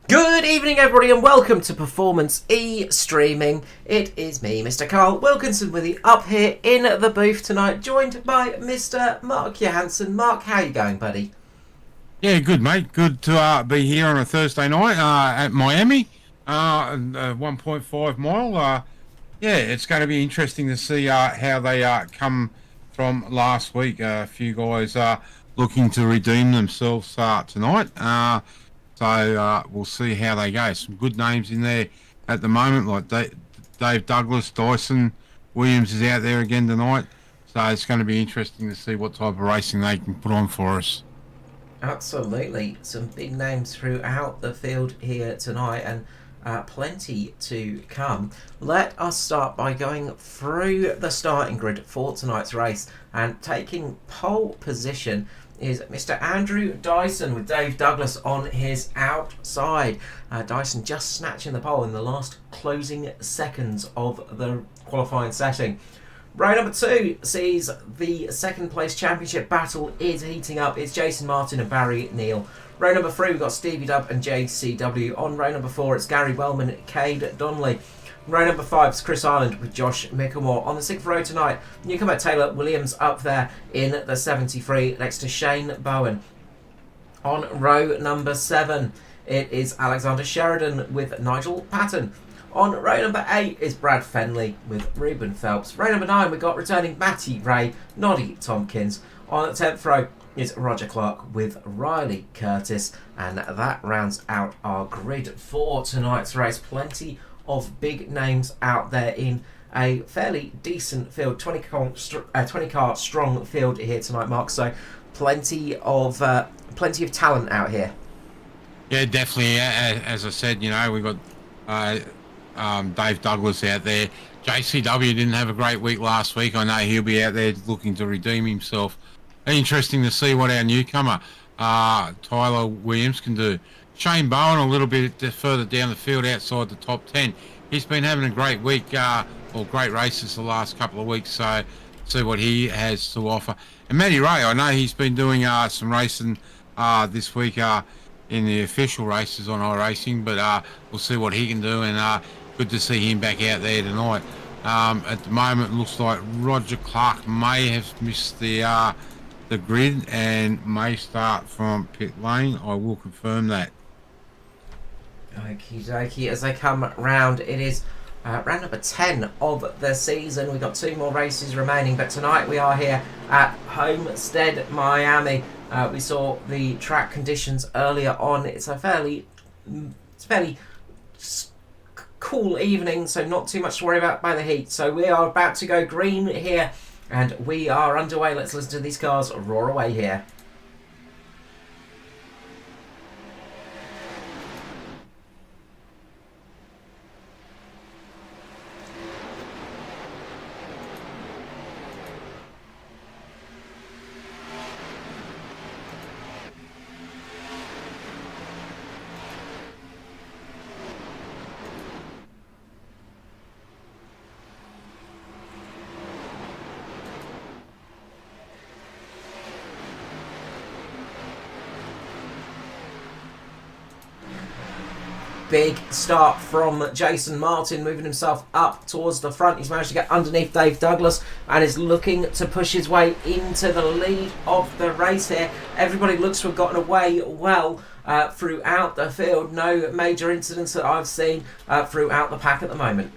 Good evening, everybody, and welcome to Performance E Streaming. It is me, Mr. Carl Wilkinson, with you up here in the booth tonight, joined by Mr. Mark Johansson. Mark, how you going, buddy? Yeah, good, mate. Good to be here on a Thursday night at Miami, 1.5 mile. Yeah, it's going to be interesting to see how they come from last week. A few guys looking to redeem themselves tonight. So we'll see how they go. Some good names in there at the moment, like Dave Douglas, Dyson Williams is out there again tonight. So it's going to be interesting to see what type of racing they can put on for us. Absolutely. Some big names throughout the field here tonight, and plenty to come. Let us start by going through the starting grid for tonight's race, and taking pole position is Mr. Andrew Dyson with Dave Douglas on his outside. Dyson just snatching the pole in the last closing seconds of the qualifying setting. Row number 2 sees the second place championship battle is heating up. It's Jason Martin and Barry Neal. Row number 3 we've got Stevie Dub and JCW. On row number 4 it's Gary Wellman, Cade Donnelly. Row number 5 is Chris Ireland with Josh Micklemore. On the 6th row tonight, newcomer Taylor Williams up there in the 73 next to Shane Bowen. On row number 7 it is Alexander Sheridan with Nigel Patton. On row number 8 is Brad Fenley with Ruben Phelps. Row number 9 we've got returning Matty Ray, Noddy Tompkins. On the 10th row is Roger Clark with Riley Curtis. And that rounds out our grid for tonight's race. Plenty of big names out there in a fairly decent field. 20 car strong field here tonight, Mark. So plenty of talent out here. Yeah, definitely. As I said, we've got Dave Douglas out there. JCW didn't have a great week last week. I know he'll be out there looking to redeem himself. Interesting to see what our newcomer, Tyler Williams, can do. Shane Bowen a little bit further down the field outside the top 10. He's been having a great week, or great races the last couple of weeks, so see what he has to offer. And Matty Ray, I know he's been doing some racing this week in the official races on iRacing, but we'll see what he can do, and good to see him back out there tonight. At the moment, it looks like Roger Clark may have missed the grid and may start from pit lane. I will confirm that. Okie dokie, as they come round, it is round number 10 of the season. We've got 2 more races remaining, but tonight we are here at Homestead, Miami. We saw the track conditions earlier on. It's a fairly cool evening, so not too much to worry about by the heat. So we are about to go green here, and we are underway. Let's listen to these cars roar away here. Big start from Jason Martin, moving himself up towards the front. He's managed to get underneath Dave Douglas and is looking to push his way into the lead of the race here. Everybody looks to have gotten away well throughout the field. No major incidents that I've seen throughout the pack at the moment.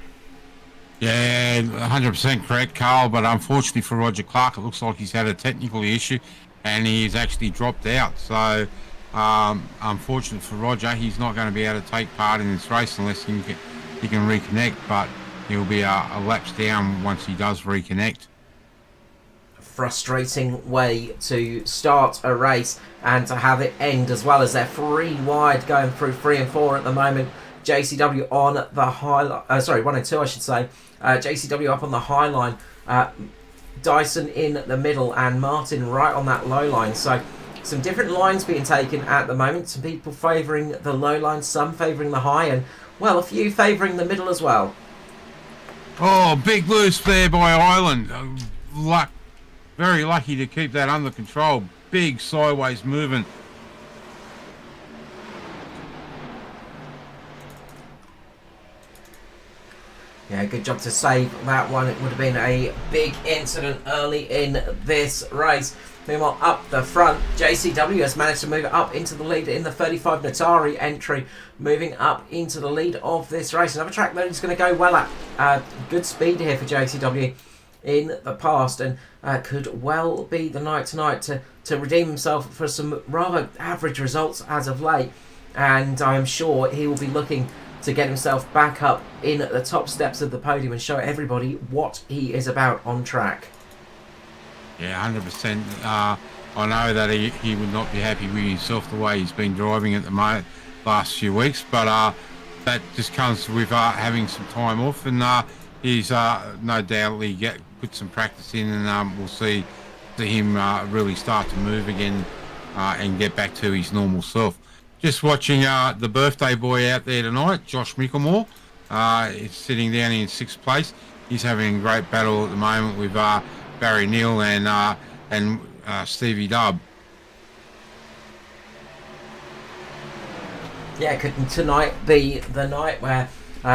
Yeah, 100% correct, Carl, but unfortunately for Roger Clark, it looks like he's had a technical issue and he's actually dropped out. So unfortunate for Roger, he's not going to be able to take part in this race unless he can reconnect, but he'll be a lapse down once he does reconnect. Frustrating way to start a race and to have it end as well, as they're 3 wide going through 3 and 4 at the moment. JCW on the high line, 1 and 2 I should say. JCW up on the high line, Dyson in the middle, and Martin right on that low line. So some different lines being taken at the moment. Some people favouring the low line, some favouring the high, and well, a few favouring the middle as well. Oh, big loose there by Ireland. Very lucky to keep that under control. Big sideways movement. Yeah, good job to save that one. It would have been a big incident early in this race. Meanwhile, up the front, JCW has managed to move up into the lead in the 35 Natari entry, moving up into the lead of this race. Another track that is going to go well at. Good speed here for JCW in the past, and could well be the night tonight to redeem himself for some rather average results as of late. And I'm sure he will be looking to get himself back up in the top steps of the podium and show everybody what he is about on track. Yeah, 100%. I know that he would not be happy with himself the way he's been driving at the last few weeks, but that just comes with having some time off, and he's no doubt put some practice in, and we'll see him really start to move again and get back to his normal self. Just watching the birthday boy out there tonight, Josh Micklemore. He's sitting down in 6th place. He's having a great battle at the moment with Barry Neal and Stevie Dubb. Yeah, could tonight be the night where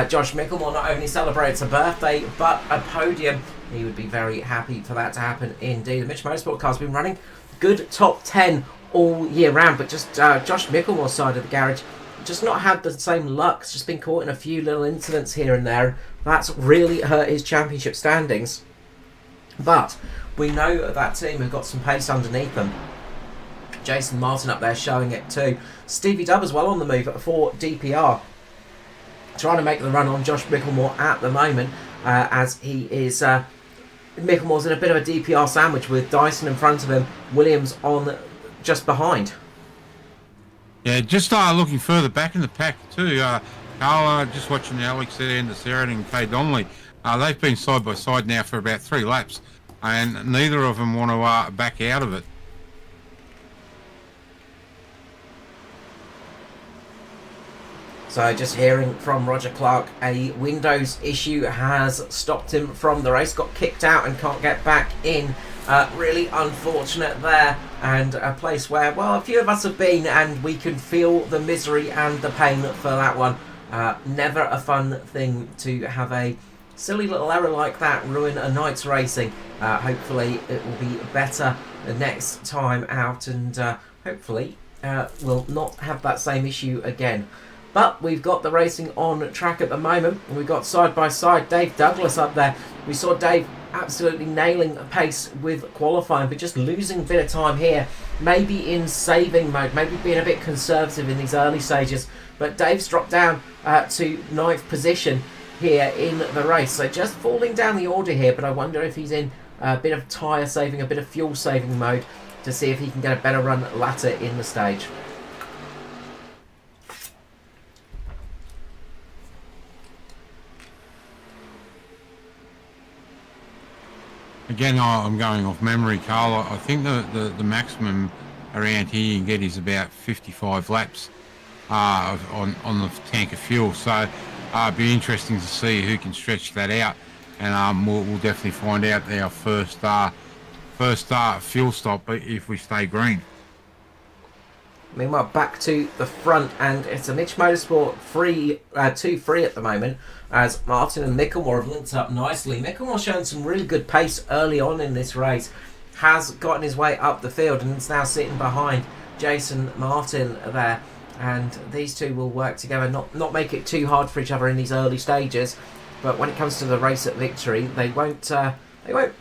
Josh Micklemore not only celebrates a birthday but a podium? He would be very happy for that to happen indeed. The Mitch Motorsport car's been running good top 10 all year round, but just Josh Micklemore's side of the garage just not had the same luck. It's just been caught in a few little incidents here and there. That's really hurt his championship standings. But we know that team have got some pace underneath them. Jason Martin up there showing it too. Stevie Dubb as well on the move for DPR, trying to make the run on Josh Micklemore at the moment, as he is Micklemore's in a bit of a DPR sandwich with Dyson in front of him, Williams on just behind. Yeah, just looking further back in the pack too. Carl, just watching Alex there and the Sarah and Kay Donnelly. They've been side by side now for about 3 laps, and neither of them want to back out of it. So just hearing from Roger Clark, a Windows issue has stopped him from the race, got kicked out and can't get back in. Really unfortunate there, and a place where, well, a few of us have been, and we can feel the misery and the pain for that one. Never a fun thing to have a silly little error like that ruin a night's racing. Hopefully it will be better the next time out, and hopefully we'll not have that same issue again. But we've got the racing on track at the moment. We've got side by side Dave Douglas up there. We saw Dave absolutely nailing a pace with qualifying, but just losing a bit of time here. Maybe in saving mode, maybe being a bit conservative in these early stages. But Dave's dropped down to 9th position here in the race. So just falling down the order here, but I wonder if he's in a bit of tyre saving, a bit of fuel saving mode to see if he can get a better run later in the stage. Again, I'm going off memory, Carl. I think the maximum around here you can get is about 55 laps on the tank of fuel. So it'd be interesting to see who can stretch that out, and we'll definitely find out our first fuel stop if we stay green. Meanwhile, back to the front, and it's a Mitch Motorsport 2-3 at the moment, as Martin and Micklemore have linked up nicely. Micklemore showing some really good pace early on in this race, has gotten his way up the field, and is now sitting behind Jason Martin there. And these two will work together, not make it too hard for each other in these early stages. But when it comes to the race at victory, they won't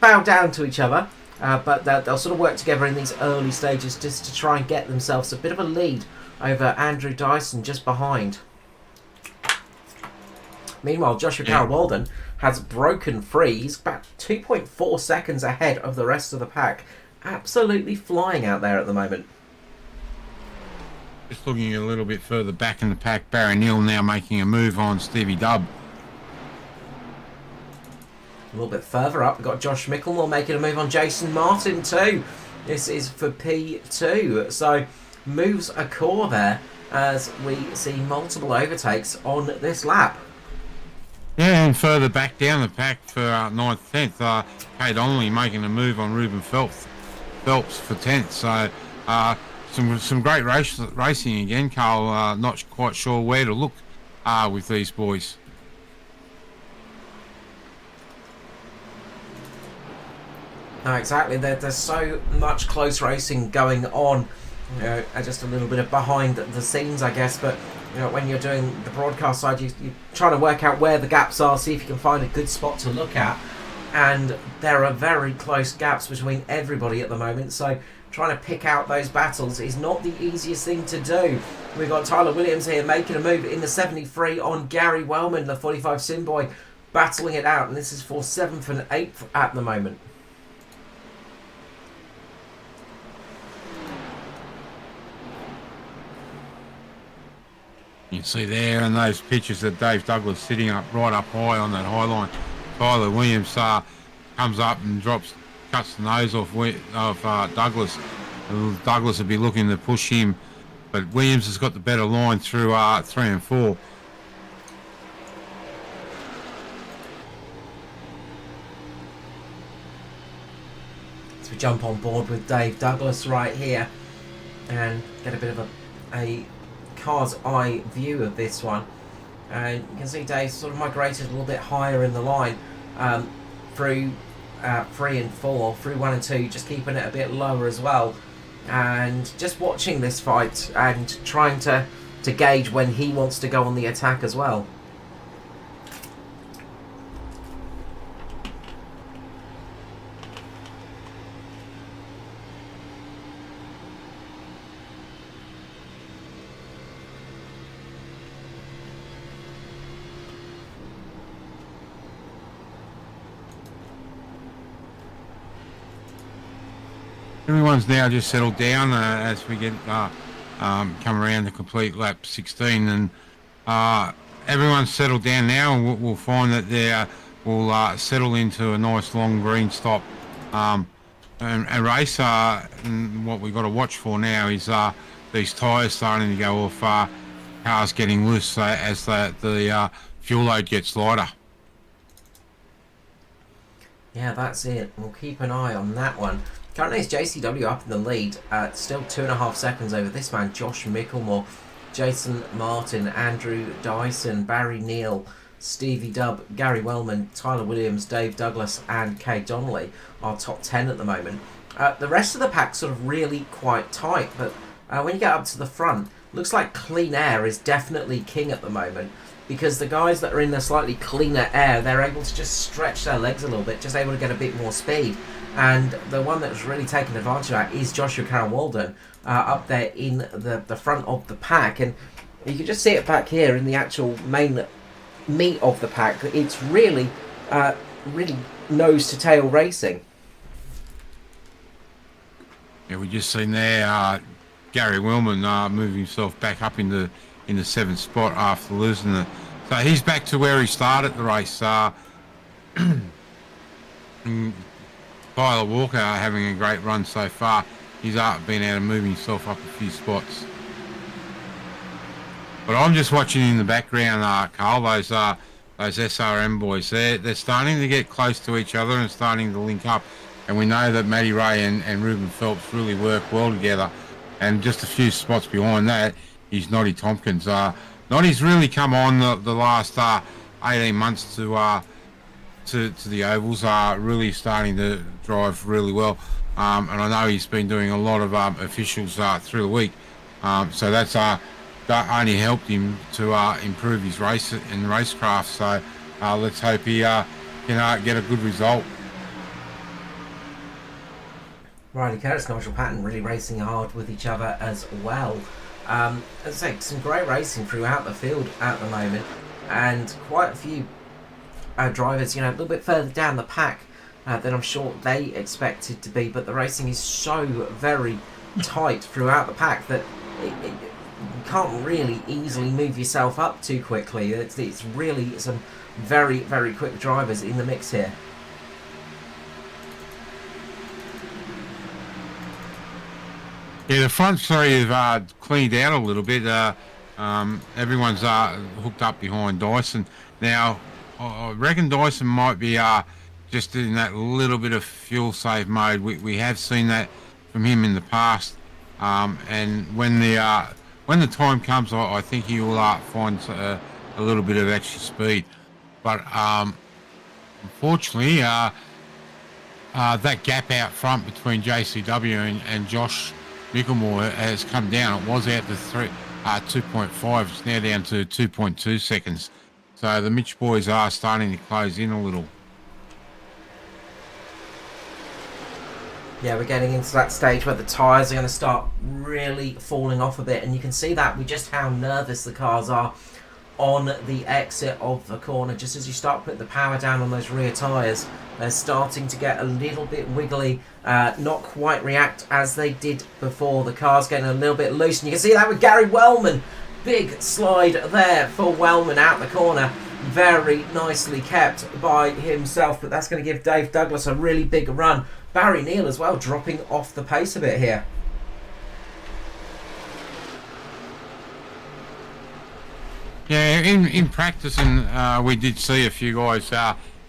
bow down to each other. But they'll sort of work together in these early stages just to try and get themselves a bit of a lead over Andrew Dyson just behind. Meanwhile, Joshua Carroll Walden has broken free. He's about 2.4 seconds ahead of the rest of the pack. Absolutely flying out there at the moment. Just looking a little bit further back in the pack, Barry Neal now making a move on Stevie Dubb. A little bit further up, we've got Josh Micklemore making a move on Jason Martin too. This is for P2. So moves a core there as we see multiple overtakes on this lap. Yeah, and further back down the pack for 9th, 10th, Kay Donnelly making a move on Ruben Phelps for 10th. So some great racing again, Carl. Not quite sure where to look with these boys. No, exactly. There's so much close racing going on. You know, just a little bit of behind the scenes, I guess. But you know, when you're doing the broadcast side, you're trying to work out where the gaps are, see if you can find a good spot to look at. And there are very close gaps between everybody at the moment. So trying to pick out those battles is not the easiest thing to do. We've got Tyler Williams here making a move in the 73 on Gary Wellman, the 45 Simboy, battling it out. And this is for 7th and 8th at the moment. You can see there in those pictures that Dave Douglas sitting up right up high on that high line. Tyler Williams comes up and cuts the nose off Douglas. Douglas will be looking to push him, but Williams has got the better line through 3 and 4. So we jump on board with Dave Douglas right here and get a bit of a car's eye view of this one. And you can see Dave sort of migrated a little bit higher in the line through 3 and 4, through 1 and 2, just keeping it a bit lower as well. And just watching this fight and trying to gauge when he wants to go on the attack as well. Everyone's now just settled down as we get come around to complete lap 16, and everyone's settled down now. And we'll find that we'll settle into a nice long green stop and a race. And what we've got to watch for now is these tyres starting to go off, cars getting loose as the fuel load gets lighter. Yeah, that's it. We'll keep an eye on that one. Currently it's JCW up in the lead, still 2.5 seconds over this man, Josh Micklemore, Jason Martin, Andrew Dyson, Barry Neal, Stevie Dubb, Gary Wellman, Tyler Williams, Dave Douglas and Kay Donnelly are top 10 at the moment. The rest of the pack's sort of really quite tight, but when you get up to the front, looks like Clean Air is definitely king at the moment, because the guys that are in the slightly cleaner air, they're able to just stretch their legs a little bit, just able to get a bit more speed. And the one that's really taken advantage of that is Joshua Carroll-Walden up there in the front of the pack. And you can just see it back here in the actual main meat of the pack. It's really, really nose-to-tail racing. Yeah, we just seen there Gary Wellman moving himself back up in the 7th spot after losing it. So he's back to where he started the race. Tyler Walker having a great run so far. He's been able to move himself up a few spots. But I'm just watching in the background, Carl, those SRM boys. They're starting to get close to each other and starting to link up. And we know that Matty Ray and Ruben Phelps really work well together. And just a few spots behind that is Noddy Tompkins. Noddy's really come on the last 18 months to the ovals, really starting to drive really well. And I know he's been doing a lot of officials through the week. So that only helped him to improve his race and racecraft. So let's hope he can get a good result. Riley Curtis, Nigel Patton really racing hard with each other as well. As I say, some great racing throughout the field at the moment, and quite a few drivers, a little bit further down the pack than I'm sure they expected to be. But the racing is so very tight throughout the pack that you can't really easily move yourself up too quickly. It's really some very, very quick drivers in the mix here. Yeah, the front three have cleaned out a little bit. Everyone's hooked up behind Dyson. Now, I reckon Dyson might be just in that little bit of fuel save mode. We have seen that from him in the past. And when the time comes, I think he will find a little bit of extra speed. But unfortunately, that gap out front between JCW and Josh Micklemore has come down. It was out to 2.5. It's now down to 2.2 seconds. So the Mitch boys are starting to close in a little. Yeah, we're getting into that stage where the tyres are going to start really falling off a bit, and you can see that with just how nervous the cars are on the exit of the corner. Just as you start putting the power down on those rear tyres, they're starting to get a little bit wiggly, not quite react as they did before. The car's getting a little bit loose, and you can see that with Gary Wellman. Big slide there for Wellman out the corner. Very nicely kept by himself, but that's going to give Dave Douglas a really big run. Barry Neal as well, dropping off the pace a bit here. Yeah, in practice, and we did see a few guys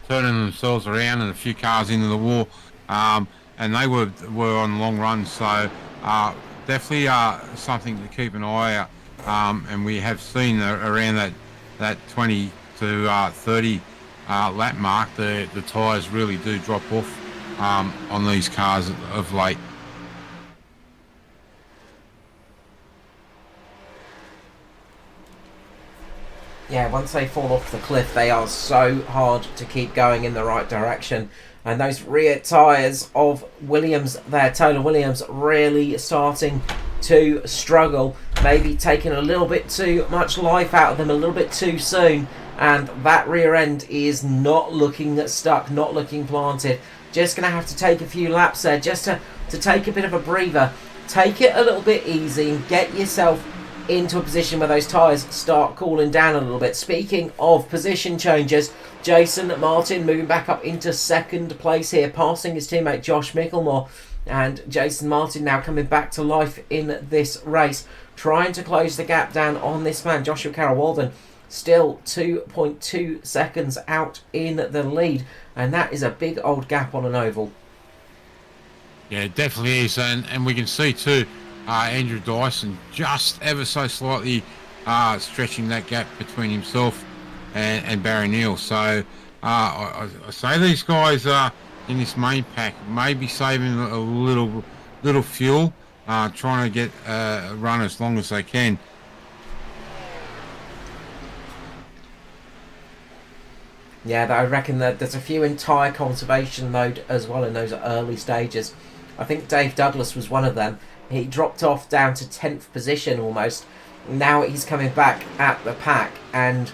turning themselves around and a few cars into the wall, and they were on long runs, so definitely something to keep an eye out. And we have seen around that 20 to 30 lap mark, the tyres really do drop off on these cars of late. Yeah, once they fall off the cliff, they are so hard to keep going in the right direction. And those rear tyres of Williams there, Taylor Williams, really starting to struggle. Maybe taking a little bit too much life out of them a little bit too soon. And that rear end is not looking stuck, not looking planted. Just going to have to take a few laps there, just to take a bit of a breather. Take it a little bit easy and get yourself into a position where those tyres start cooling down a little bit. Speaking of position changes, Jason Martin moving back up into second place here, passing his teammate Josh Micklemore. And Jason Martin now coming back to life in this race, trying to close the gap down on this man, Joshua Carroll-Walden. Still 2.2 seconds out in the lead, and that is a big old gap on an oval. Yeah, it definitely is, and we can see too, Andrew Dyson just ever so slightly stretching that gap between himself and Barry Neal. So I say these guys in this main pack may be saving a little fuel, trying to get a run as long as they can. Yeah, I reckon that there's a few in tyre conservation mode as well in those early stages. I think Dave Douglas was one of them. He dropped off down to 10th position almost. Now he's coming back at the pack, and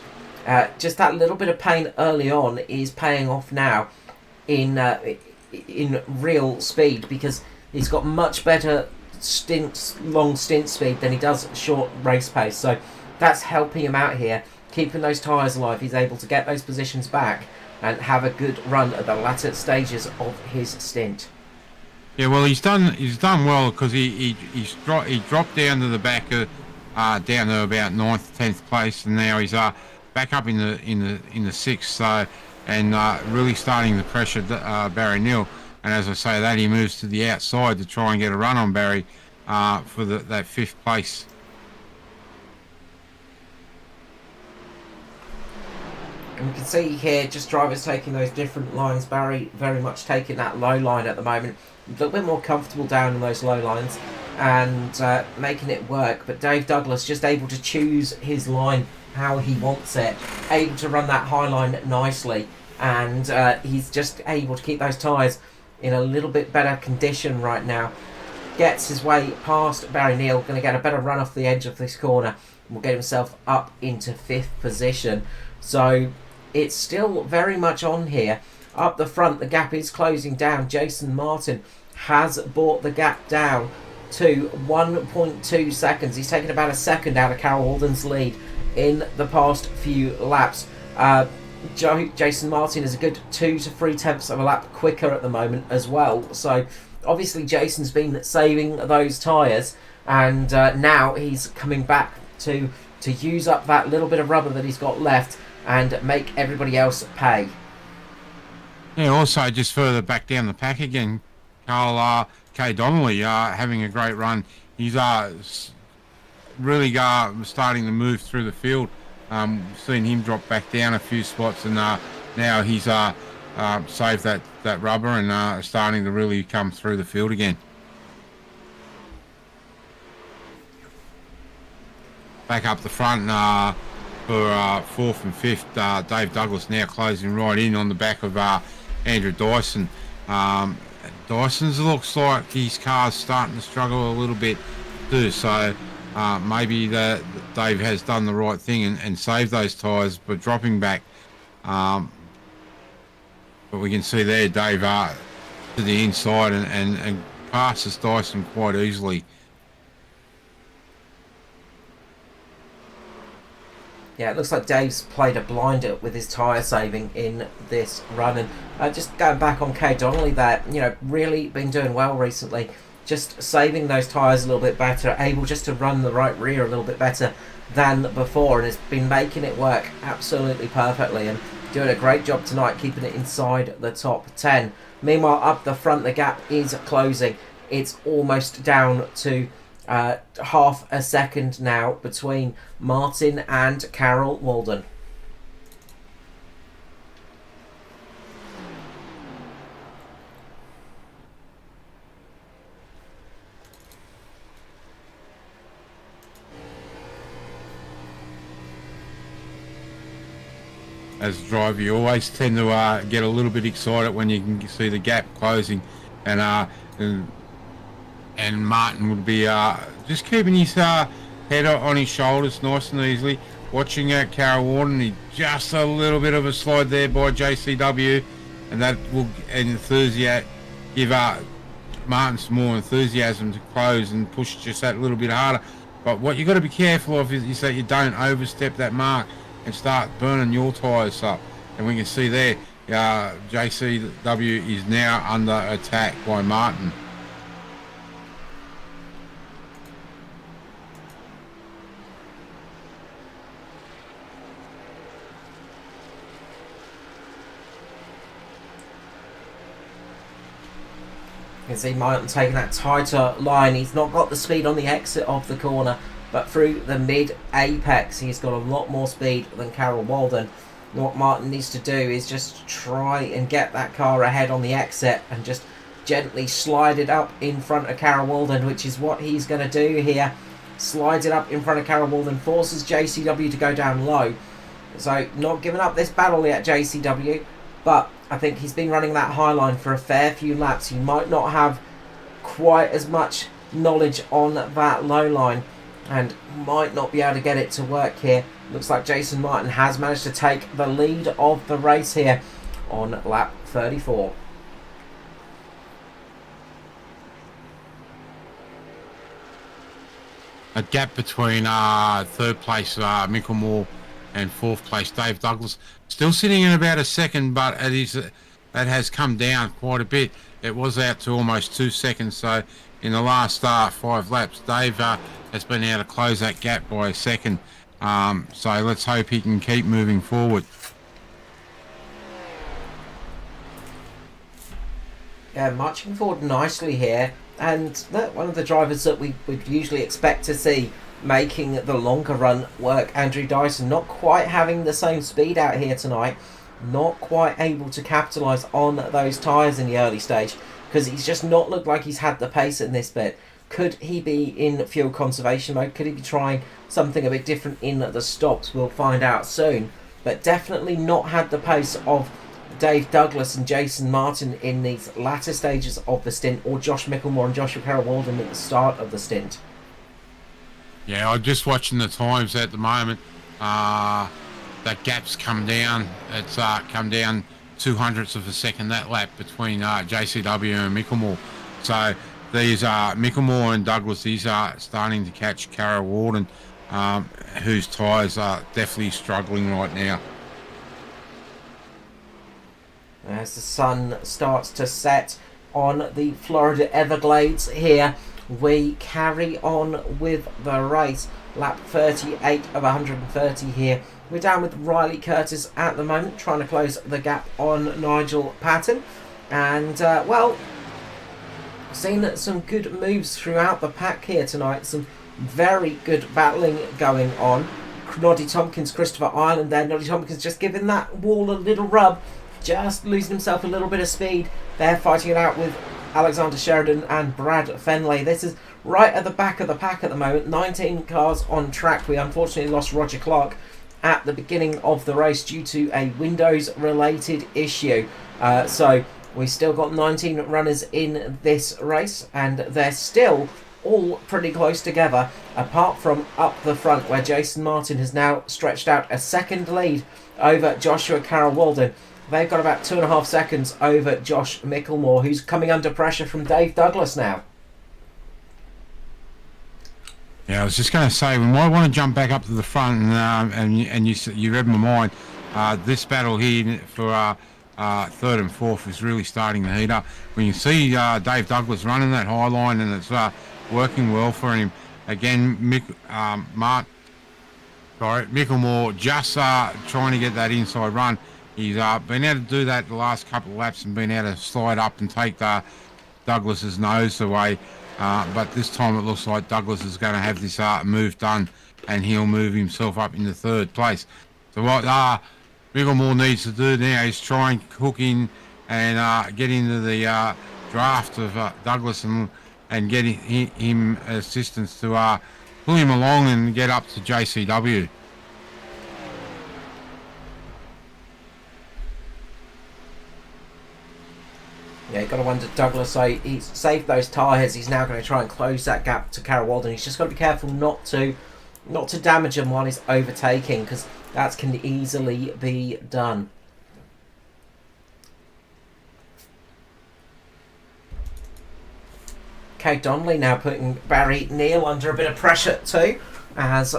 just that little bit of pain early on is paying off now in real speed, because he's got much better long stint speed than he does short race pace. So that's helping him out here, keeping those tyres alive. He's able to get those positions back and have a good run at the latter stages of his stint. Yeah, well, he's done well, because he dropped down to the back down to about 9th, 10th place, and now he's back up in the 6th. So, and really starting to pressure Barry Neal. And as I say that, he moves to the outside to try and get a run on Barry for that 5th place. And we can see here just drivers taking those different lines. Barry very much taking that low line at the moment. A little bit more comfortable down in those low lines and making it work. But Dave Douglas just able to choose his line how he wants it. Able to run that high line nicely. And he's just able to keep those tyres in a little bit better condition right now. Gets his way past Barry Neal. Going to get a better run off the edge of this corner. Will get himself up into 5th position. So it's still very much on here. Up the front, the gap is closing down. Jason Martin has brought the gap down to 1.2 seconds. He's taken about a second out of Carroll Walden's lead in the past few laps. Jason Martin is a good 2 to 3 tenths of a lap quicker at the moment as well. So obviously Jason's been saving those tyres, and now he's coming back to use up that little bit of rubber that he's got left and make everybody else pay. Yeah, also just further back down the pack again, Carl K. Donnelly having a great run. He's really starting to move through the field. Seen him drop back down a few spots, and now he's saved that rubber and starting to really come through the field again. Back up the front for fourth and fifth, Dave Douglas now closing right in on the back of Andrew Dyson. Dyson's looks like his car's starting to struggle a little bit too, so maybe Dave has done the right thing and saved those tyres by dropping back. But we can see there Dave to the inside and passes Dyson quite easily. Yeah, it looks like Dave's played a blinder with his tyre saving in this run. And just going back on Kay Donnelly there, really been doing well recently. Just saving those tyres a little bit better, able just to run the right rear a little bit better than before, and has been making it work absolutely perfectly and doing a great job tonight, keeping it inside the top 10. Meanwhile, up the front, the gap is closing. It's almost down to half a second now between Martin and Carol Walden. As a driver, you always tend to get a little bit excited when you can see the gap closing, and Martin would be just keeping his head on his shoulders nice and easily, watching Carol Warden. He just a little bit of a slide there by JCW, and that will give Martin some more enthusiasm to close and push just that little bit harder. But what you've got to be careful of is that you don't overstep that mark and start burning your tyres up. And we can see there, JCW is now under attack by Martin. You can see Martin taking that tighter line. He's not got the speed on the exit of the corner, but through the mid-apex, he's got a lot more speed than Carol Walden. What Martin needs to do is just try and get that car ahead on the exit and just gently slide it up in front of Carol Walden, which is what he's going to do here. Slides it up in front of Carol Walden, forces JCW to go down low. So not giving up this battle yet, JCW, but I think he's been running that high line for a fair few laps. He might not have quite as much knowledge on that low line and might not be able to get it to work here. Looks like Jason Martin has managed to take the lead of the race here on lap 34. A gap between third place Mickelmore and fourth place Dave Douglas, still sitting in about a second, but that has come down quite a bit. It was out to almost 2 seconds, so in the last 5 laps Dave has been able to close that gap by a second, so let's hope he can keep moving forward. Yeah, marching forward nicely here, and one of the drivers that we would usually expect to see making the longer run work, Andrew Dyson, not quite having the same speed out here tonight, not quite able to capitalise on those tyres in the early stage, because he's just not looked like he's had the pace in this bit. Could he be in fuel conservation mode? Could he be trying something a bit different in the stops? We'll find out soon, but definitely not had the pace of Dave Douglas and Jason Martin in these latter stages of the stint, or Josh Mickelmore and Joshua Carol Walden at the start of the stint. Yeah, I'm just watching the times at the moment. That gap's come down. It's come down 0.02 of a second that lap between JCW and Mickelmore. So these Mickelmore and Douglas, these are starting to catch Carol Walden, whose tyres are definitely struggling right now. As the sun starts to set on the Florida Everglades here, we carry on with the race. Lap 38 of 130 here. We're down with Riley Curtis at the moment, trying to close the gap on Nigel Patton. And, seen some good moves throughout the pack here tonight. Some very good battling going on. Noddy Tompkins, Christopher Ireland there. Noddy Tompkins just giving that wall a little rub just losing himself a little bit of speed. They're fighting it out with Alexander Sheridan and Brad Fenley. This is right at the back of the pack at the moment. 19 cars on track. We unfortunately lost Roger Clark at the beginning of the race due to a Windows related issue. So we still got 19 runners in this race, and they're still all pretty close together, apart from up the front where Jason Martin has now stretched out a second lead over Joshua Carroll Walden. They've got about 2.5 seconds over Josh Micklemore, who's coming under pressure from Dave Douglas now. Yeah, I was just going to say, we might want to jump back up to the front, and you read my mind. This battle here for third and fourth is really starting to heat up. When you see Dave Douglas running that high line, and it's working well for him. Again, Micklemore just trying to get that inside run. He's been able to do that the last couple of laps and been able to slide up and take Douglas's nose away. But this time it looks like Douglas is going to have this move done, and he'll move himself up into third place. So what Micklemore needs to do now is try and hook in and get into the draft of Douglas and get him assistance to pull him along and get up to JCW. Yeah, you've got to wonder, Douglas, so he's saved those tyres. He's now going to try and close that gap to Carroll Walden. He's just got to be careful not to damage him while he's overtaking, because that can easily be done. Kate Donnelly now putting Barry Neal under a bit of pressure too, as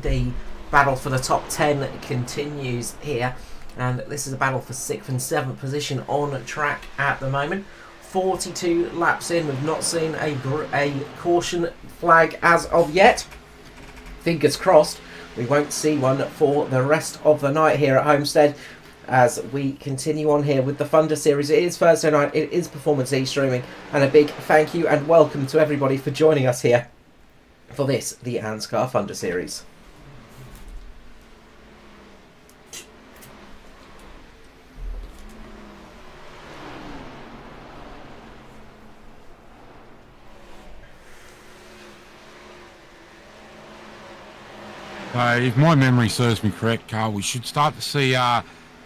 the battle for the top 10 continues here. And this is a battle for 6th and 7th position on track at the moment. 42 laps in, we've not seen a caution flag as of yet. Fingers crossed we won't see one for the rest of the night here at Homestead as we continue on here with the Thunder Series. It is Thursday night, it is Performance E-Streaming, and a big thank you and welcome to everybody for joining us here for this, the ANZCAR Thunder Series. If my memory serves me correct, Carl, we should start to see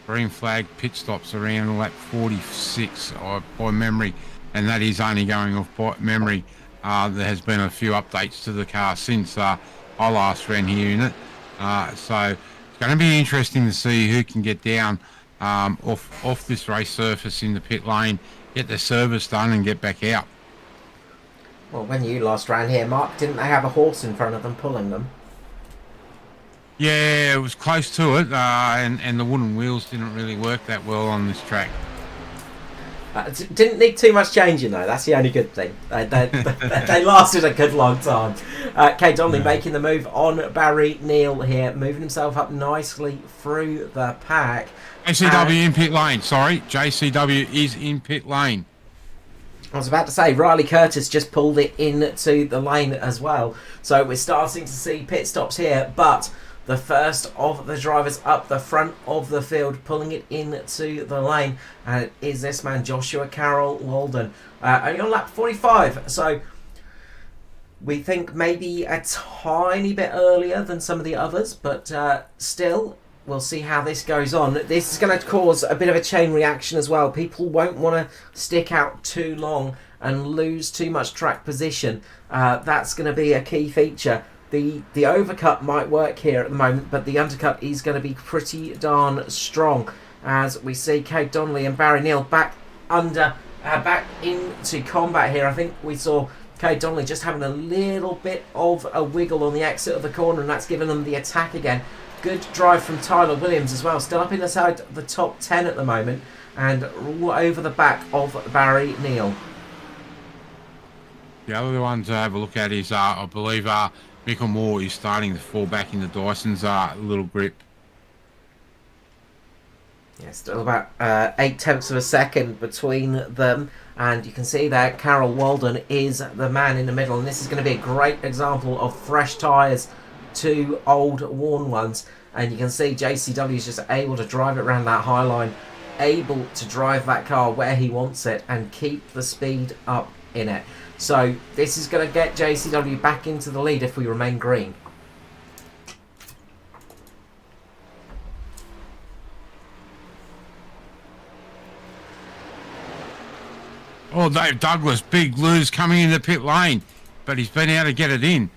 green flag pit stops around lap 46 by memory, and that is only going off by memory. There has been a few updates to the car since I last ran here in it, so it's going to be interesting to see who can get down off this race surface in the pit lane, get their service done and get back out. Well, when you last ran here, Mark, didn't they have a horse in front of them pulling them? Yeah, it was close to it, and the wooden wheels didn't really work that well on this track. Didn't need too much changing though, that's the only good thing. They lasted a good long time. Kate Donnelly making the move on Barry Neal here, moving himself up nicely through the pack. JCW in pit lane, sorry, JCW is in pit lane. I was about to say, Riley Curtis just pulled it into the lane as well. So we're starting to see pit stops here, but the first of the drivers up the front of the field pulling it into the lane, and it is this man, Joshua Carroll Walden, only on lap 45, so we think maybe a tiny bit earlier than some of the others, but still, we'll see how this goes on. This is going to cause a bit of a chain reaction as well. People won't want to stick out too long and lose too much track position. That's going to be a key feature. The overcut might work here at the moment, but the undercut is going to be pretty darn strong, as we see Kate Donnelly and Barry Neal back into combat here. I think we saw Kate Donnelly just having a little bit of a wiggle on the exit of the corner, and that's given them the attack again. Good drive from Tyler Williams as well, still up inside the top 10 at the moment, and over the back of Barry Neal. The other one to have a look at is, I believe, Micklemore is starting to fall back into Dyson's little grip. Yeah, still about 0.8 of a second between them, and you can see that Carroll Walden is the man in the middle, and this is going to be a great example of fresh tyres to old worn ones, and you can see JCW is just able to drive it around that high line able to drive that car where he wants it and keep the speed up in it. So this is going to get JCW back into the lead if we remain green. Oh, Dave Douglas, big lose coming into pit lane, but he's been able to get it in.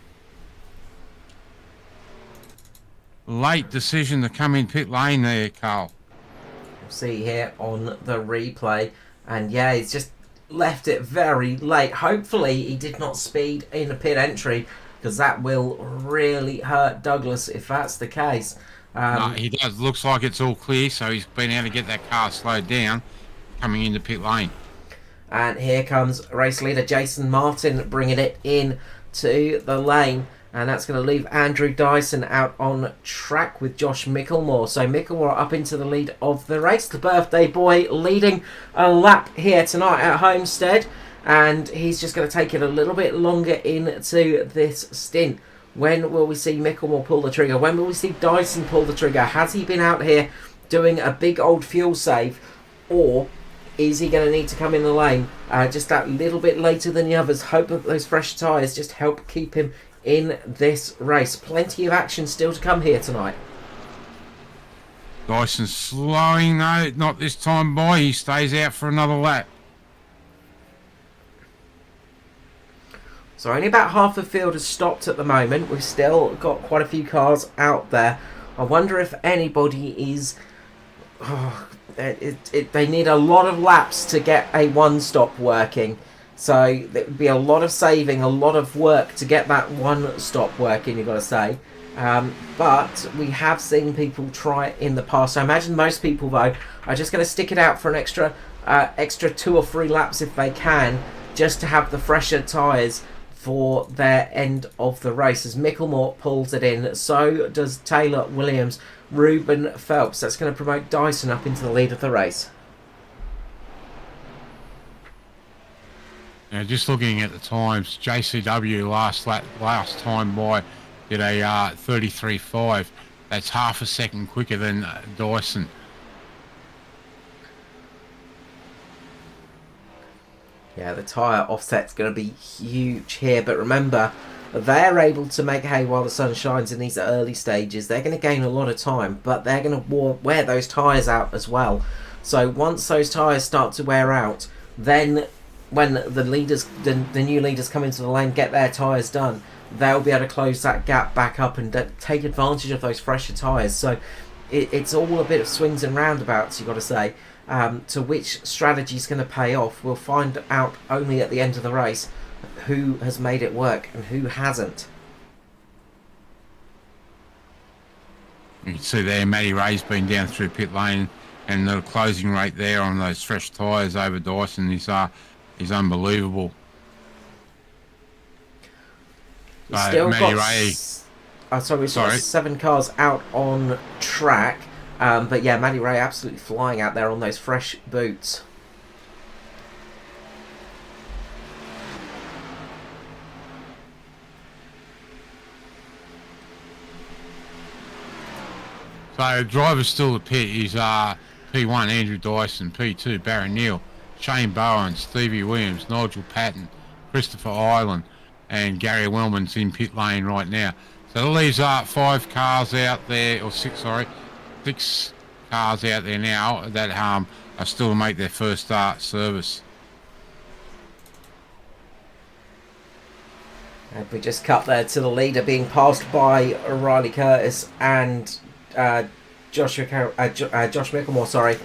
Late decision to come in pit lane there, Carl. We'll see here on the replay. And yeah, he's just left it very late. Hopefully he did not speed in a pit entry, because that will really hurt Douglas if that's the case. No, he does. Looks like it's all clear, so he's been able to get that car slowed down coming into pit lane. And here comes race leader Jason Martin bringing it in to the lane. And that's going to leave Andrew Dyson out on track with Josh Micklemore. So Micklemore up into the lead of the race. The birthday boy leading a lap here tonight at Homestead. And he's just going to take it a little bit longer into this stint. When will we see Micklemore pull the trigger? When will we see Dyson pull the trigger? Has he been out here doing a big old fuel save? Or is he going to need to come in the lane just that little bit later than the others? Hope that those fresh tyres just help keep him in this race. Plenty of action still to come here tonight. Dyson slowing though, not this time by. He stays out for another lap. So only about half the field has stopped at the moment. We've still got quite a few cars out there. I wonder if anybody is... they need a lot of laps to get a one-stop working. So there would be a lot of saving, a lot of work to get that one-stop working, you've got to say. But we have seen people try it in the past. I imagine most people, though, are just going to stick it out for an extra 2 or 3 laps if they can, just to have the fresher tyres for their end of the race. As Micklemore pulls it in, so does Taylor Williams, Ruben Phelps. That's going to promote Dyson up into the lead of the race. Now, just looking at the times, JCW last time by did a 33.5. That's half a second quicker than Dyson. Yeah, the tyre offset's going to be huge here, but remember, they're able to make hay while the sun shines in these early stages. They're going to gain a lot of time, but they're going to wear those tyres out as well. So once those tyres start to wear out, then when the new leaders come into the lane, get their tyres done, they'll be able to close that gap back up and take advantage of those fresher tyres. So it's all a bit of swings and roundabouts, you've got to say. To which strategy is going to pay off, we'll find out only at the end of the race who has made it work and who hasn't. You can see there Matty Ray's been down through pit lane, and the closing rate there on those fresh tyres over Dyson is unbelievable. Still Matty got Ray. we've got 7 cars out on track. But yeah, Matty Ray absolutely flying out there on those fresh boots. So drivers still to pit is P1 Andrew Dyson, P2 Barron Neal, Shane Bowen, Stevie Williams, Nigel Patton, Christopher Ireland, and Gary Wellman's in pit lane right now. So that leaves 5 cars out there, or 6 cars out there now that are still to make their first service. And we just cut there to the leader being passed by Riley Curtis and Josh Micklemore, sorry.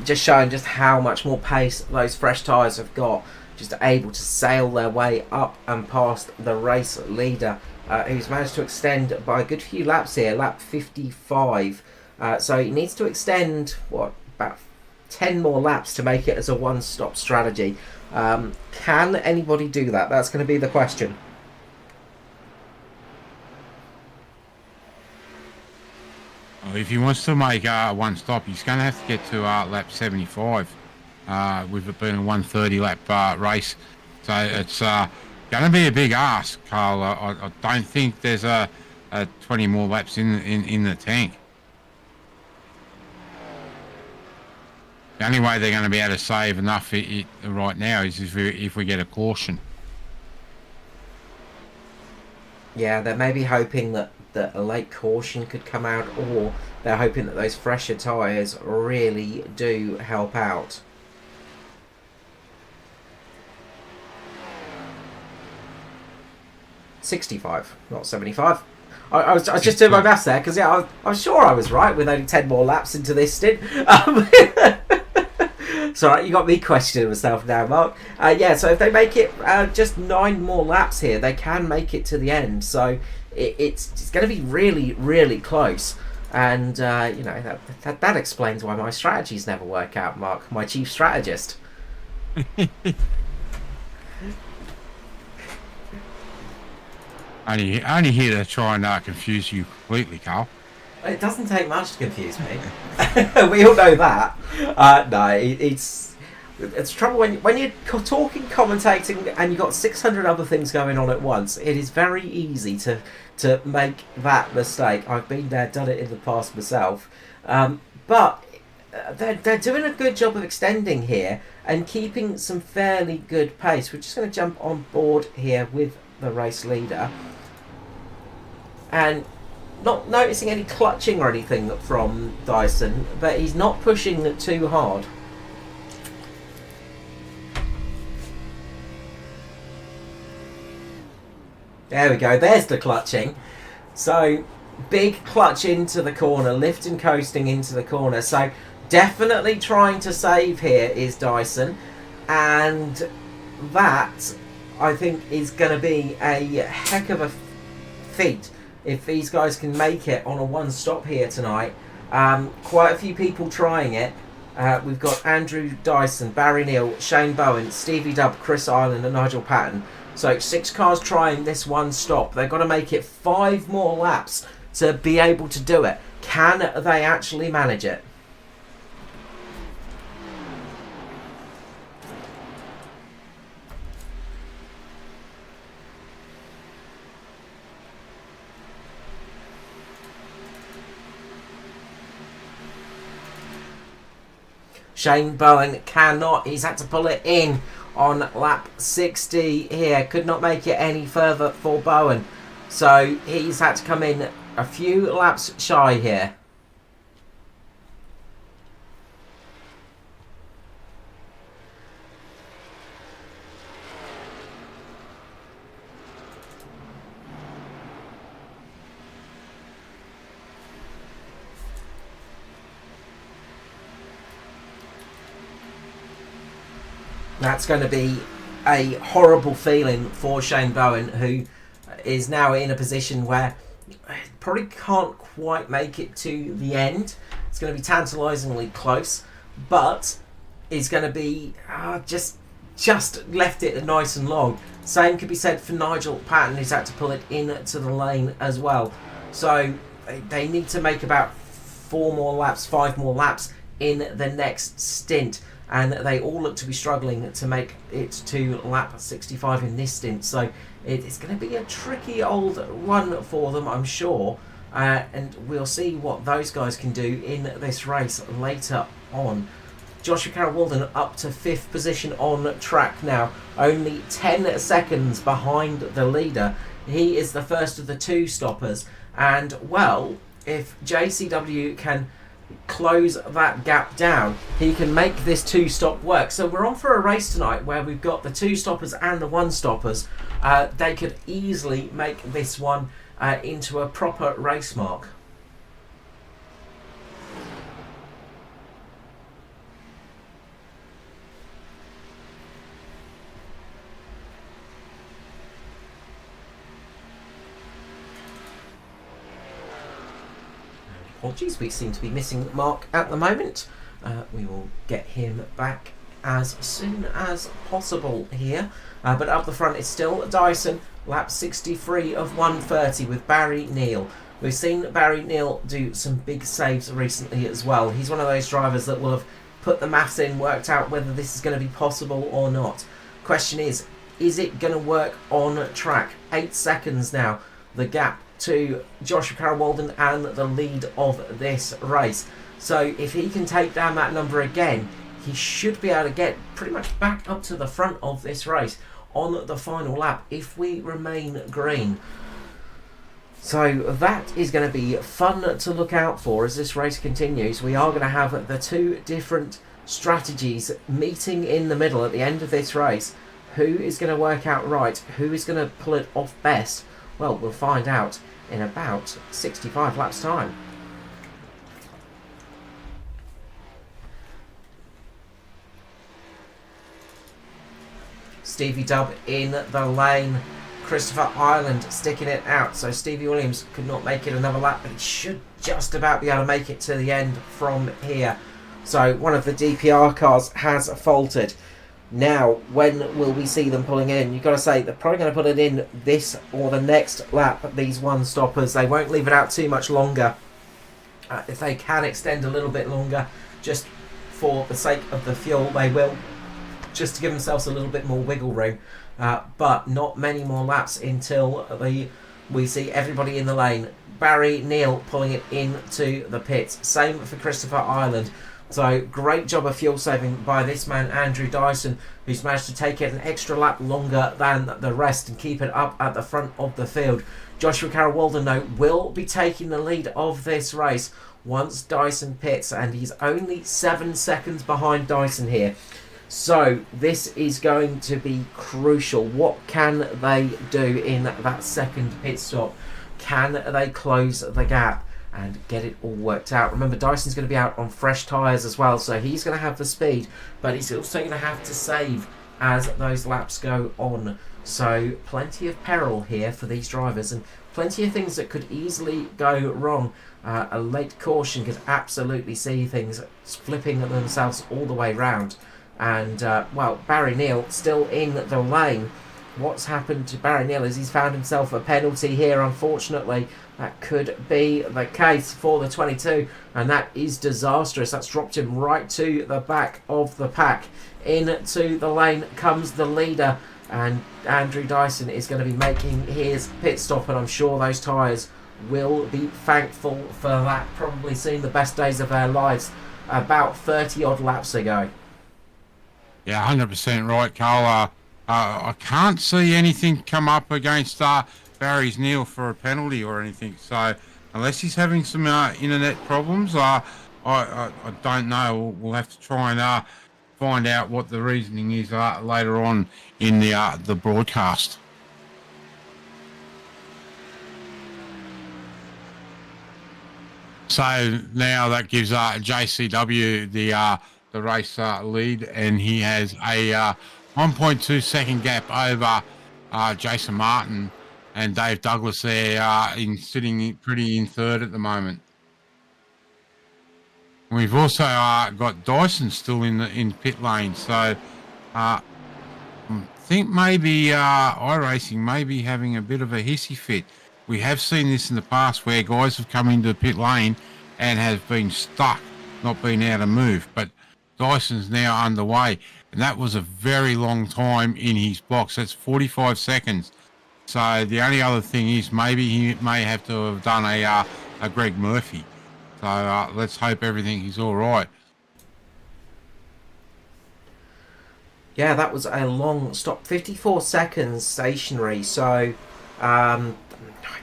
Just showing just how much more pace those fresh tyres have got. Just able to sail their way up and past the race leader, who's managed to extend by a good few laps here, lap 55. So he needs to extend, about 10 more laps to make it as a one-stop strategy. Can anybody do that? That's going to be the question. Well, if he wants to make one stop, he's going to have to get to lap 75. With it being a 130 lap race. So it's going to be a big ask, Carl. I don't think there's a 20 more laps in the tank. The only way they're going to be able to save enough right now is if we get a caution. Yeah, they're maybe hoping that a late caution could come out, or they're hoping that those fresher tyres really do help out. $65, not 75. I was just doing my maths there, because yeah, I was sure I was right with only 10 more laps into this stint. It's alright, you got me questioning myself now, Mark. Yeah, so if they make it just 9 more laps here, they can make it to the end. So it's going to be really, really close. And, you know, that explains why my strategies never work out, Mark, my chief strategist. Only here to try and confuse you completely, Carl. It doesn't take much to confuse me. We all know that. No, it's trouble when you're talking, commentating, and you've got 600 other things going on at once. It is very easy to make that mistake. I've been there, done it in the past myself. But they're doing a good job of extending here and keeping some fairly good pace. We're just going to jump on board here with the race leader. And not noticing any clutching or anything from Dyson, but he's not pushing too hard. There we go, there's the clutching. So, big clutch into the corner, lift and coasting into the corner. So, definitely trying to save here is Dyson. And that, I think, is going to be a heck of a feat if these guys can make it on a one-stop here tonight. Quite a few people trying it. We've got Andrew Dyson, Barry Neal, Shane Bowen, Stevie Dubb, Chris Ireland and Nigel Patton. So 6 cars trying this one stop. They've got to make it 5 more laps to be able to do it. Can they actually manage it? Shane Bowen cannot. He's had to pull it in on lap 60 here. Could not make it any further for Bowen. So he's had to come in a few laps shy here. That's going to be a horrible feeling for Shane Bowen, who is now in a position where probably can't quite make it to the end. It's going to be tantalisingly close, but is going to be just left it nice and long. Same could be said for Nigel Patton, who's had to pull it into the lane as well. So they need to make about 4 more laps, 5 more laps in the next stint. And they all look to be struggling to make it to lap 65 in this stint. So it's going to be a tricky old one for them, I'm sure. And we'll see what those guys can do in this race later on. Joshua Carroll-Walden up to 5th position on track now. Only 10 seconds behind the leader. He is the first of the 2 stoppers. And, well, if JCW can close that gap down, he can make this 2-stop work. So we're on for a race tonight where we've got the 2 stoppers and the 1 stoppers. They could easily make this one into a proper race mark. Apologies, we seem to be missing Mark at the moment. We will get him back as soon as possible here. But up the front it's still Dyson, lap 63 of 130 with Barry Neal. We've seen Barry Neal do some big saves recently as well. He's one of those drivers that will have put the maths in, worked out whether this is going to be possible or not. Question is it going to work on track? 8 seconds now, the gap to Joshua Carroll-Walden and the lead of this race. So if he can take down that number again, he should be able to get pretty much back up to the front of this race on the final lap if we remain green. So that is going to be fun to look out for as this race continues. We are going to have the two different strategies meeting in the middle at the end of this race. Who is going to work out right? Who is going to pull it off best? Well, we'll find out in about 65 laps time. Stevie Dubb in the lane. Christopher Ireland sticking it out. So Stevie Williams could not make it another lap, but he should just about be able to make it to the end from here. So one of the DPR cars has faltered. Now, when will we see them pulling in? You've got to say they're probably going to put it in this or the next lap, these one stoppers. They won't leave it out too much longer. If they can extend a little bit longer, just for the sake of the fuel, they will, just to give themselves a little bit more wiggle room. But not many more laps until we see everybody in the lane. Barry Neal pulling it into the pits. Same for Christopher Ireland. So great job of fuel saving by this man, Andrew Dyson, who's managed to take it an extra lap longer than the rest and keep it up at the front of the field. Joshua Carroll-Walden, though, will be taking the lead of this race once Dyson pits, and he's only 7 seconds behind Dyson here. So this is going to be crucial. What can they do in that second pit stop? Can they close the gap and get it all worked out? Remember, Dyson's going to be out on fresh tyres as well, so he's going to have the speed, but he's also going to have to save as those laps go on. So plenty of peril here for these drivers, and plenty of things that could easily go wrong. A late caution could absolutely see things flipping themselves all the way round. And, well, Barry Neal still in the lane. What's happened to Barry Neal is he's found himself a penalty here, unfortunately. That could be the case for the 22, and that is disastrous. That's dropped him right to the back of the pack. Into the lane comes the leader, and Andrew Dyson is going to be making his pit stop, and I'm sure those tyres will be thankful for that. Probably seen the best days of their lives about 30 odd laps ago. Yeah, 100% right, Carl. I can't see anything come up against Barry's Neal for a penalty or anything. So unless he's having some internet problems, I don't know. We'll have to try and find out what the reasoning is later on in the broadcast. So now that gives JCW the race lead, and he has a 1.2 second gap over Jason Martin, and Dave Douglas there sitting pretty in third at the moment. We've also got Dyson still in pit lane, so I think maybe iRacing may be having a bit of a hissy fit. We have seen this in the past where guys have come into the pit lane and have been stuck, not been able to move, but Dyson's now underway, and that was a very long time in his box. That's 45 seconds. So the only other thing is maybe he may have to have done a Greg Murphy. So let's hope everything is all right. Yeah, that was a long stop. 54 seconds stationary. So I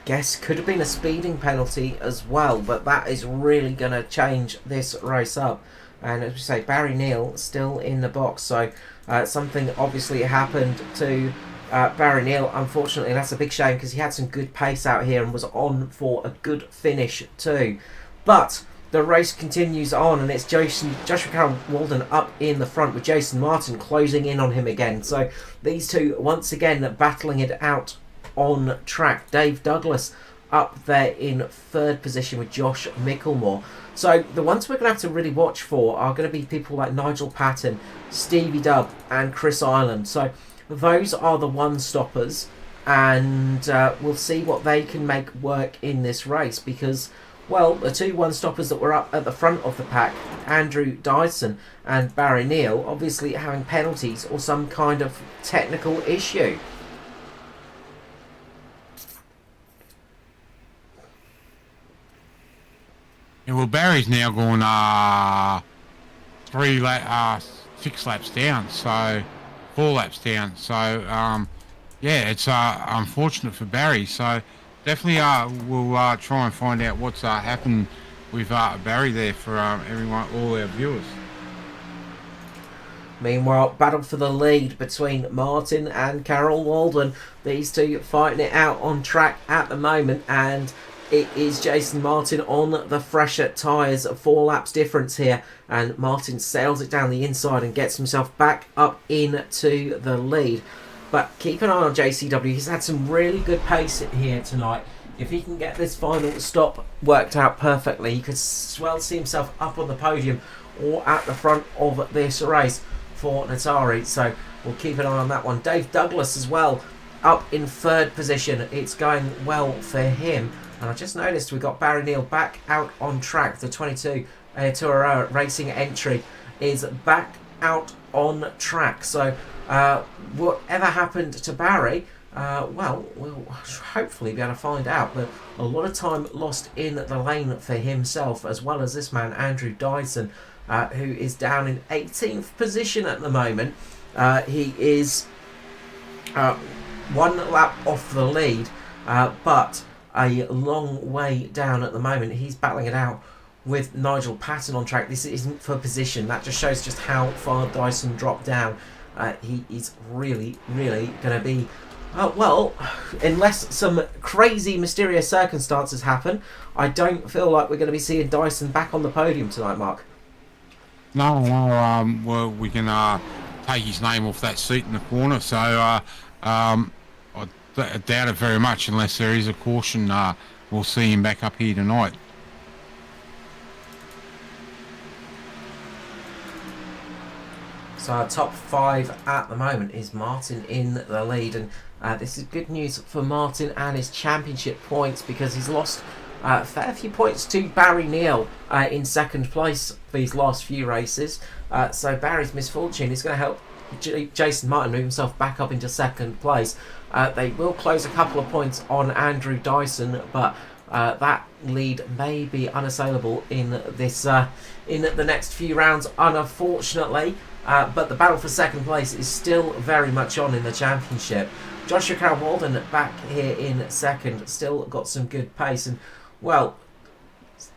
guess could have been a speeding penalty as well, but that is really going to change this race up. And as we say, Barry Neal still in the box. So something obviously happened to Barry Neal, unfortunately. That's a big shame because he had some good pace out here and was on for a good finish too. But the race continues on, and it's Joshua Carroll-Walden up in the front with Jason Martin closing in on him again. So these two once again battling it out on track. Dave Douglas up there in third position with Josh Micklemore. So the ones we're going to have to really watch for are going to be people like Nigel Patton, Stevie Dubb and Chris Ireland. So those are the one-stoppers, and we'll see what they can make work in this race because, well, the two one-stoppers that were up at the front of the pack, Andrew Dyson and Barry Neal, obviously having penalties or some kind of technical issue. Yeah, well, Barry's now gone 6 laps down, so 4 laps down. So yeah, it's unfortunate for Barry. So definitely we'll try and find out what's happened with Barry there for everyone, all our viewers. Meanwhile, battle for the lead between Martin and Carol Walden. These two fighting it out on track at the moment, and it is Jason Martin on the fresher tyres. 4 laps difference here, and Martin sails it down the inside and gets himself back up into the lead. But keep an eye on JCW. He's had some really good pace here tonight. If he can get this final stop worked out perfectly, he could well see himself up on the podium or at the front of this race for Natari. So we'll keep an eye on that one. Dave Douglas as well, up in 3rd position. It's going well for him. And I just noticed we got Barry Neal back out on track. The 22 Tour Racing entry is back out on track. So whatever happened to Barry, well, we'll hopefully be able to find out. But a lot of time lost in the lane for himself, as well as this man, Andrew Dyson, who is down in 18th position at the moment. He is 1 lap off the lead, but a long way down at the moment. He's battling it out with Nigel Patton on track. This isn't for position. That just shows just how far Dyson dropped down. He is really, really going to be... well, unless some crazy, mysterious circumstances happen, I don't feel like we're going to be seeing Dyson back on the podium tonight, Mark. No, well, we can take his name off that seat in the corner. So I doubt it very much, unless there is a caution. We'll see him back up here tonight. So our top 5 at the moment is Martin in the lead, and this is good news for Martin and his championship points, because he's lost a fair few points to Barry Neal in 2nd place for his last few races. So Barry's misfortune is going to help Jason Martin move himself back up into 2nd place. They will close a couple of points on Andrew Dyson, but that lead may be unassailable in this in the next few rounds, unfortunately. But the battle for 2nd place is still very much on in the championship. Joshua Carroll Walden back here in 2nd, still got some good pace. And, well,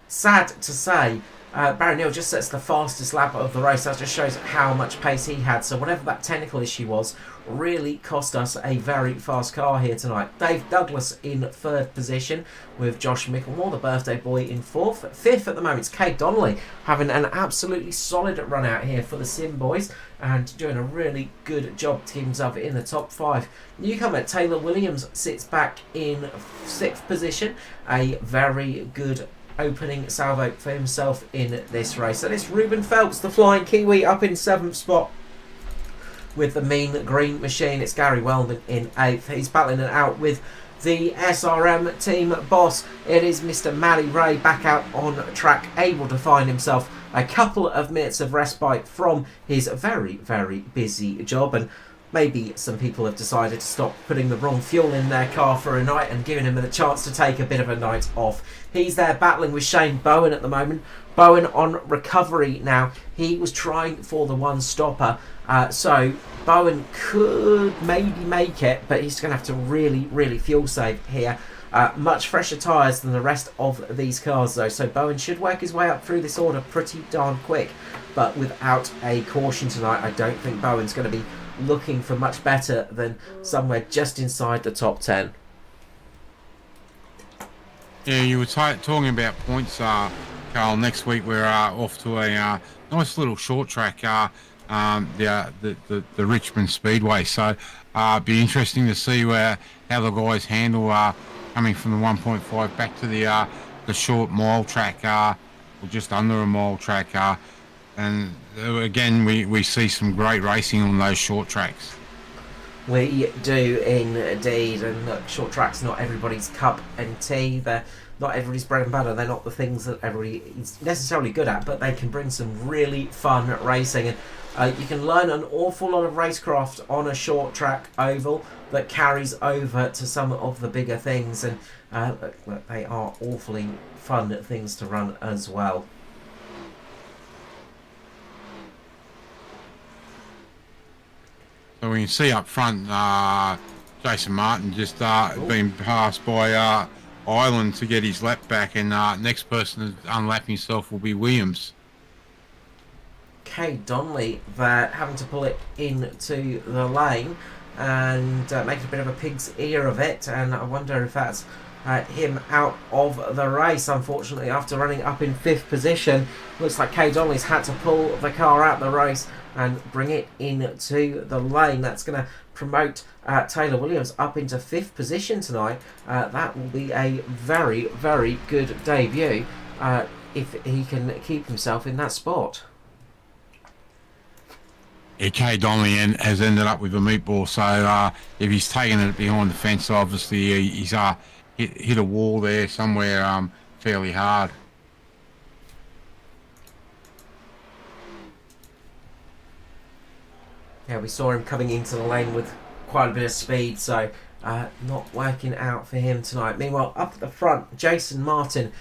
sad to say, Barry Neal just sets the fastest lap of the race. That just shows how much pace he had. So whatever that technical issue was, really cost us a very fast car here tonight. Dave Douglas in 3rd position, with Josh Micklemore, the birthday boy, in 4th. 5th at the moment, it's Kate Donnelly, having an absolutely solid run out here for the Sim boys, and doing a really good job to keep himself in the top 5. Newcomer Taylor Williams sits back in 6th position. A very good opening salvo for himself in this race. And it's Ruben Phelps, the flying Kiwi, up in 7th spot with the mean green machine. It's Gary Wellman in 8th. He's battling it out with the SRM team boss. It is Mr. Matty Ray back out on track, able to find himself a couple of minutes of respite from his very, very busy job. And maybe some people have decided to stop putting the wrong fuel in their car for a night and giving him the chance to take a bit of a night off. He's there battling with Shane Bowen at the moment. Bowen on recovery now. He was trying for the one stopper. So Bowen could maybe make it, but he's going to have to really, really fuel save here. Much fresher tyres than the rest of these cars though. So Bowen should work his way up through this order pretty darn quick. But without a caution tonight, I don't think Bowen's going to be looking for much better than somewhere just inside the top 10. Yeah, you were talking about points, Carl. Next week we're off to a nice little short track, the Richmond Speedway. So be interesting to see how the guys handle coming from the 1.5 back to the short mile track, or just under a mile track. And again, we see some great racing on those short tracks. We do indeed, and look, short tracks not everybody's cup and tea. They're not everybody's bread and butter. They're not the things that everybody is necessarily good at, but they can bring some really fun racing. And you can learn an awful lot of racecraft on a short track oval that carries over to some of the bigger things, and look, they are awfully fun things to run as well. So we can see up front, Jason Martin just been passed by Ireland to get his lap back, and next person to unlap himself will be Williams. Kay Donnelly there having to pull it into the lane and making a bit of a pig's ear of it, and I wonder if that's him out of the race, unfortunately, after running up in 5th position. Looks like Kay Donnelly's had to pull the car out the race and bring it into the lane. That's going to promote Taylor Williams up into 5th position tonight. That will be a very, very good debut if he can keep himself in that spot. Yeah, Kay Donnelly has ended up with a meatball, so if he's taken it behind the fence, obviously he's hit a wall there somewhere fairly hard. Yeah, we saw him coming into the lane with quite a bit of speed, so not working out for him tonight. Meanwhile, up at the front, Jason Martin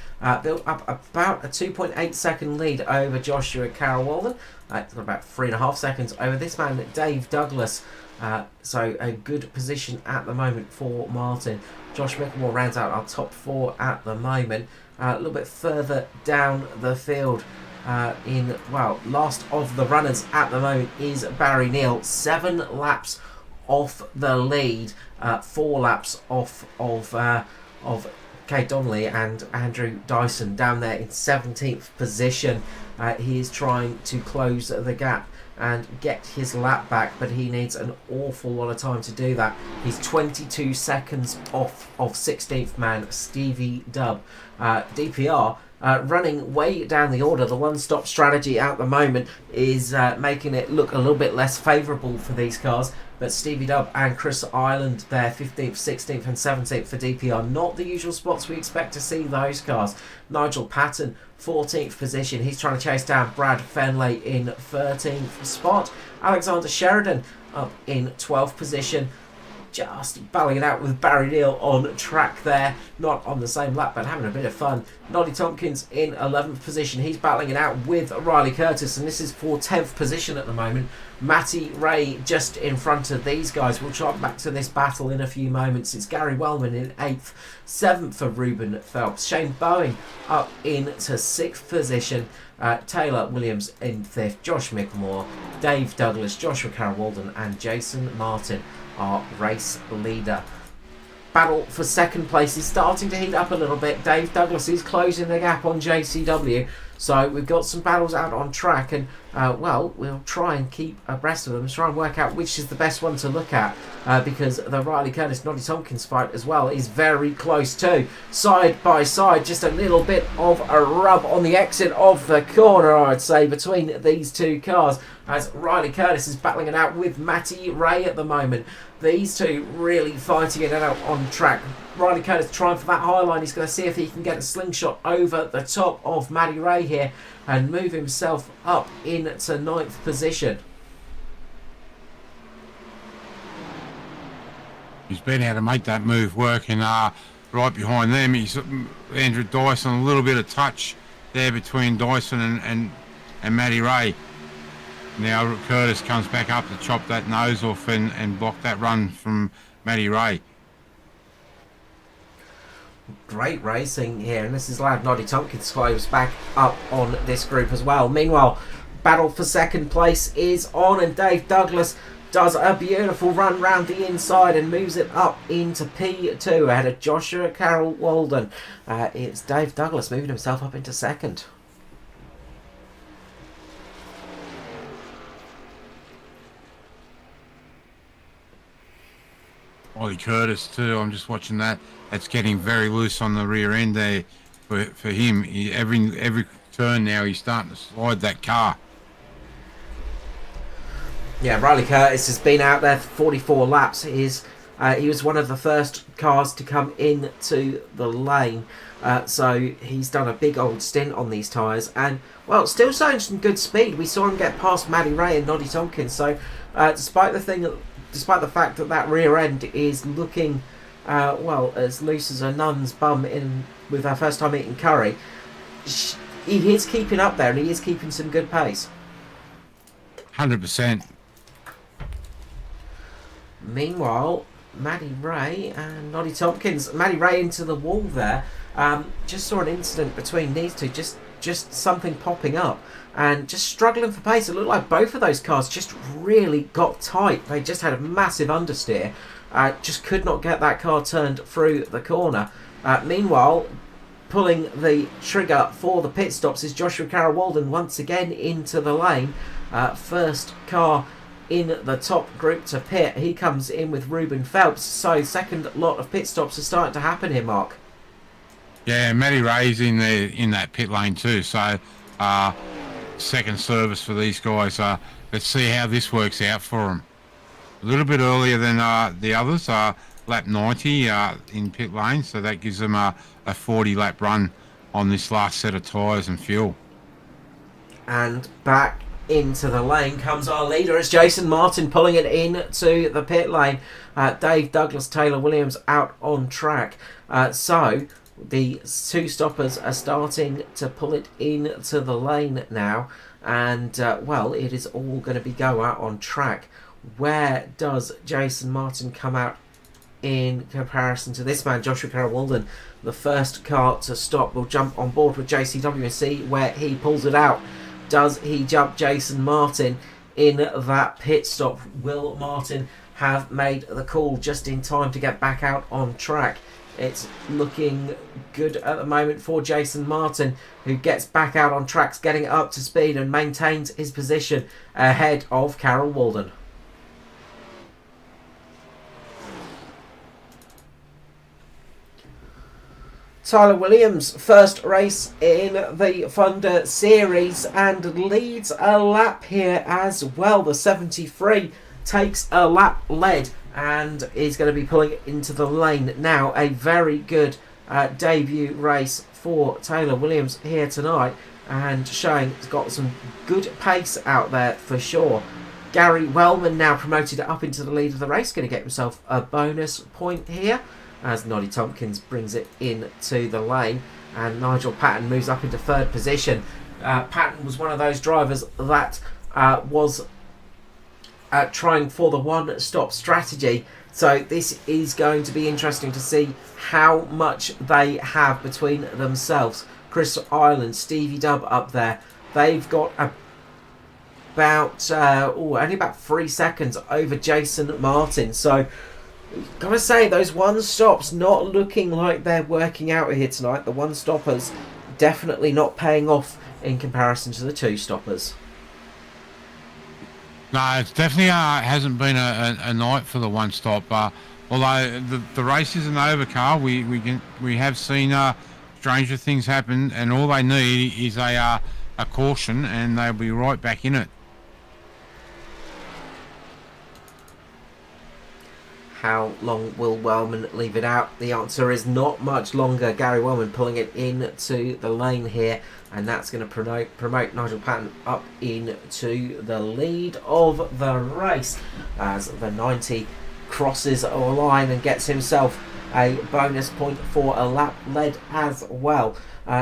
built up about a 2.8 second lead over Joshua Carroll-Walden. It's got about 3.5 seconds over this man, Dave Douglas. So a good position at the moment for Martin. Josh Micklemore rounds out our top 4 at the moment. A little bit further down the field, last of the runners at the moment is Barry Neal. 7 laps off the lead, 4 laps off of Kay Donnelly and Andrew Dyson down there in 17th position. He is trying to close the gap and get his lap back, but he needs an awful lot of time to do that. He's 22 seconds off of 16th man Stevie Dubb. DPR running way down the order. The one-stop strategy at the moment is making it look a little bit less favourable for these cars, but Stevie Dubb and Chris Ireland there, 15th, 16th and 17th for DPR. Not the usual spots we expect to see those cars. Nigel Patton, 14th position. He's trying to chase down Brad Fenley in 13th spot. Alexander Sheridan up in 12th position. Just battling it out with Barry Neal on track there. Not on the same lap, but having a bit of fun. Noddy Tompkins in 11th position. He's battling it out with Riley Curtis, and this is for 10th position at the moment. Matty Ray just in front of these guys. We'll try back to this battle in a few moments. It's Gary Wellman in 8th. 7th for Ruben Phelps. Shane Bowen up into 6th position. Taylor Williams in 5th. Josh Micklemore, Dave Douglas, Joshua Carroll-Walden and Jason Martin, our race leader. Battle for second place is starting to heat up a little bit. Dave Douglas is closing the gap on JCW. So we've got some battles out on track, and we'll try and keep abreast of them, try and work out which is the best one to look at, because the Riley Curtis Noddy Tompkins fight as well is very close too. Side by side, just a little bit of a rub on the exit of the corner, I'd say, between these two cars, as Riley Curtis is battling it out with Matty Ray at the moment. These two really fighting it out on track. Riley Curtis trying for that high line. He's going to see if he can get a slingshot over the top of Matty Ray here and move himself up into 9th position. He's been able to make that move work, and right behind them he's Andrew Dyson. A little bit of touch there between Dyson and Matty Ray. Now Curtis comes back up to chop that nose off and block that run from Matty Ray. Great racing here, and this is allowed Noddy Tompkins close back up on this group as well. Meanwhile, battle for second place is on, and Dave Douglas does a beautiful run round the inside and moves it up into P2 ahead of Joshua Carroll-Walden. It's Dave Douglas moving himself up into second. Ollie Curtis too, I'm just watching that. That's getting very loose on the rear end there for him. Every turn now he's starting to slide that car. Yeah, Riley Curtis has been out there for 44 laps. He was one of the first cars to come into the lane. So he's done a big old stint on these tyres, and still showing some good speed. We saw him get past Matty Ray and Noddy Tompkins. So despite the fact that rear end is looking as loose as a nun's bum in with our first time eating curry, he is keeping up there, and he is keeping some good pace. 100%. Meanwhile, Maddie Ray and Noddy Tompkins. Maddie Ray into the wall there. Just saw an incident between these two. Just something popping up and just struggling for pace. It looked like both of those cars just really got tight. They just had a massive understeer. Just could not get that car turned through the corner. Meanwhile, pulling the trigger for the pit stops is Joshua Carroll-Walden once again into the lane. First car in the top group to pit. He comes in with Ruben Phelps. So second lot of pit stops are starting to happen here, Mark. Yeah, Matty Ray's in that pit lane too. So second service for these guys. Let's see how this works out for them. A little bit earlier than the others. Lap 90 in pit lane, so that gives them a 40 lap run on this last set of tyres and fuel. And back into the lane comes our leader. It's Jason Martin pulling it in to the pit lane. Dave Douglas, Taylor Williams out on track. So the two stoppers are starting to pull it into the lane now. And, well, it is all going to be go out on track. Where does Jason Martin come out in comparison to this man, Joshua Carroll-Walden? The first car to stop will jump on board with JCW and see where he pulls it out. Does he jump Jason Martin in that pit stop? Will Martin have made the call just in time to get back out on track? It's looking good at the moment for Jason Martin, who gets back out on tracks, getting up to speed and maintains his position ahead of Carroll-Walden. Tyler Williams, first race in the Thunder Series and leads a lap here as well. The 73 takes a lap lead and is going to be pulling it into the lane now. A very good debut race for Taylor Williams here tonight and showing he's got some good pace out there for sure. Gary Wellman now promoted up into the lead of the race, going to get himself a bonus point here as Noddy Tompkins brings it into the lane and Nigel Patton moves up into third position. Patton was one of those drivers that was trying for the one-stop strategy, so this is going to be interesting to see how much they have between themselves. Chris Ireland, Stevie Dubb up there, they've got only about 3 seconds over Jason Martin, so gotta say, those one-stops not looking like they're working out here tonight. The one-stoppers definitely not paying off in comparison to the two-stoppers. No, it's definitely hasn't been a night for the one-stop. Although the race isn't over, Carl, we have seen stranger things happen, and all they need is a caution, and they'll be right back in it. How long will Wellman leave it out? The answer is not much longer. Gary Wellman pulling it into the lane here, and that's going to promote Nigel Patton up into the lead of the race as the 90 crosses a line and gets himself a bonus point for a lap lead as well.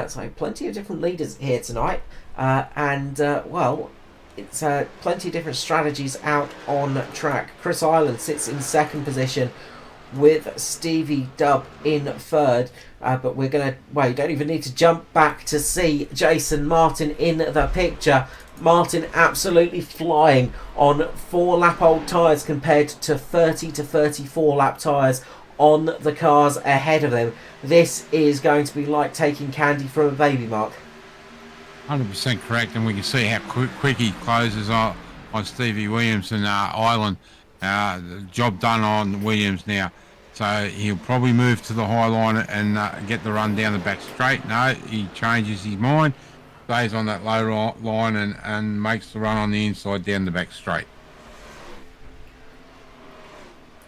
So plenty of different leaders here tonight, well, it's plenty of different strategies out on track. Chris Ireland sits in second position with Stevie Dubb in third. But we're going to... Well, you don't even need to jump back to see Jason Martin in the picture. Martin absolutely flying on 4-lap-old tyres compared to 30 to 34-lap tyres on the cars ahead of them. This is going to be like taking candy from a baby, Mark. 100% correct, and we can see how quick he closes on Stevie Williams and Ireland. Job done on Williams now. So he'll probably move to the high line and get the run down the back straight. No, he changes his mind, stays on that low line and makes the run on the inside down the back straight.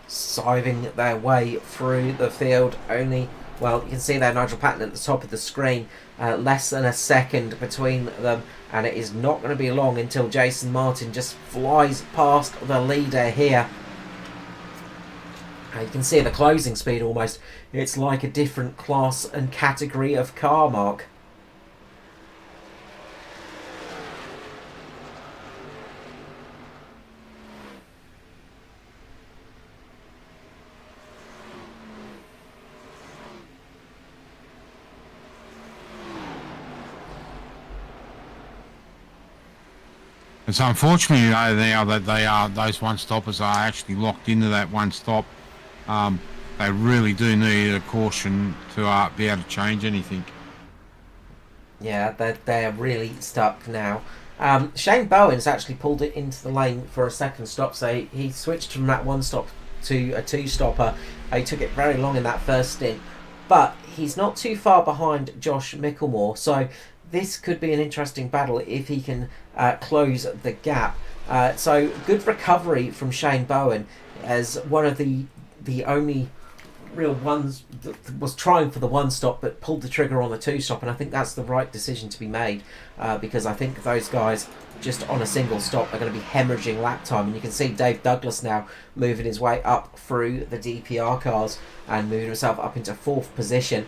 Siving their way through the field only... Well, you can see there Nigel Patton at the top of the screen. Less than a second between them. And it is not going to be long until Jason Martin just flies past the leader here. You can see the closing speed almost. It's like a different class and category of car, Mark. It's unfortunately though now that those one stoppers are actually locked into that one stop. They really do need a caution to be able to change anything. Yeah, they're really stuck now. Shane Bowen's actually pulled it into the lane for a second stop, so he switched from that one stop to a two stopper. He took it very long in that first stint, but he's not too far behind Josh Micklemore, so this could be an interesting battle if he can close the gap. So good recovery from Shane Bowen as one of the only real ones that was trying for the one stop but pulled the trigger on the two stop, and I think that's the right decision to be made, because I think those guys just on a single stop are going to be hemorrhaging lap time. And you can see Dave Douglas now moving his way up through the DPR cars and moving himself up into fourth position,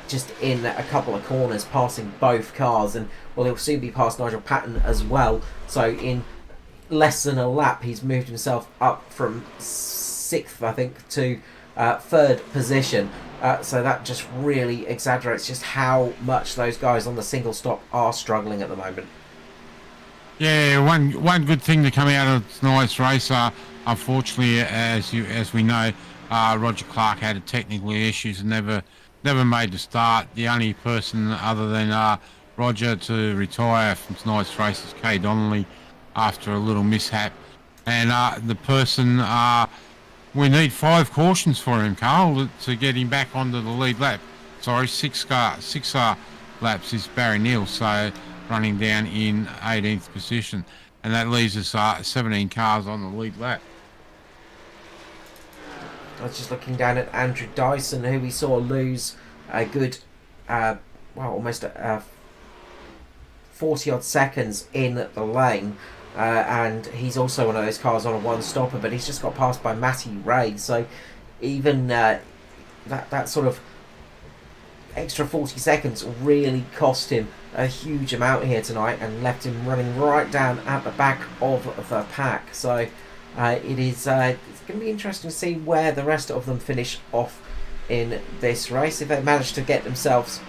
just in a couple of corners, passing both cars. And well, he'll soon be past Nigel Patton as well, so in less than a lap he's moved himself up from sixth, I think, to third position. So that just really exaggerates just how much those guys on the single stop are struggling at the moment. Yeah, one good thing to come out of tonight's race, unfortunately, as we know, Roger Clark had technical issues and never made the start. The only person other than Roger to retire from tonight's race is Kay Donnelly after a little mishap, and the person we need 5 cautions for him, Carl, to get him back onto the lead lap. Sorry, six laps is Barry Neal, so running down in 18th position, and that leaves us 17 cars on the lead lap. I was just looking down at Andrew Dyson, who we saw lose a good, almost 40 odd seconds in the lane. And he's also one of those cars on a one stopper, but he's just got passed by Matty Ray. So even that sort of extra 40 seconds really cost him a huge amount here tonight and left him running right down at the back of the pack. So it's going to be interesting to see where the rest of them finish off in this race. If they manage to get themselves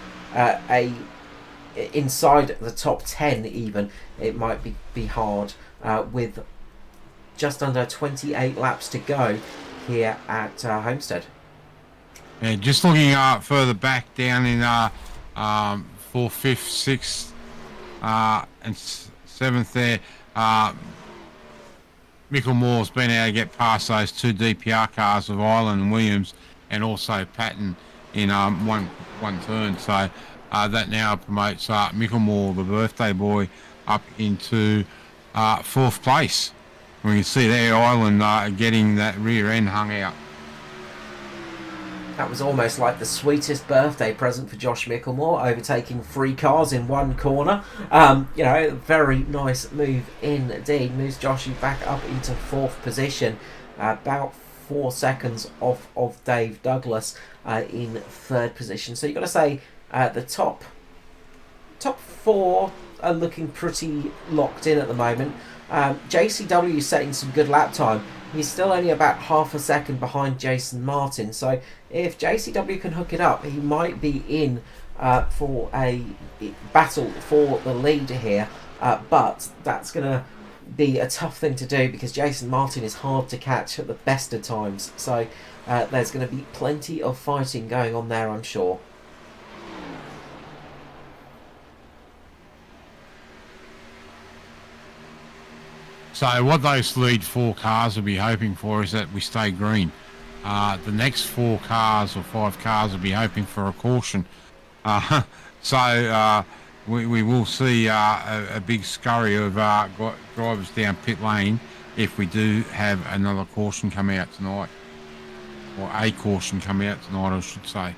inside the top 10 even, it might be hard, with just under 28 laps to go here at Homestead. Yeah, just looking further back down in 4th, 5th, 6th and 7th there, Micklemore's been able to get past those 2 DPR cars of Island and Williams, and also Patton in one turn. So that now promotes Micklemore, the birthday boy, up into 4th place. We can see there Island getting that rear end hung out. That was almost like the sweetest birthday present for Josh Micklemore, overtaking 3 cars in one corner. Very nice move indeed. Moves Joshy back up into 4th position, about 4 seconds off of Dave Douglas in 3rd position. So you've got to say the top 4 are looking pretty locked in at the moment. JCW is setting some good lap time. He's still only about half a second behind Jason Martin, so if JCW can hook it up, he might be in for a battle for the lead here, but that's going to be a tough thing to do because Jason Martin is hard to catch at the best of times, so there's going to be plenty of fighting going on there, I'm sure. So what those lead 4 cars will be hoping for is that we stay green. The next 4 cars or 5 cars will be hoping for a caution. So we will see a big scurry of drivers down pit lane if we do have another caution come out tonight. Or a caution come out tonight, I should say.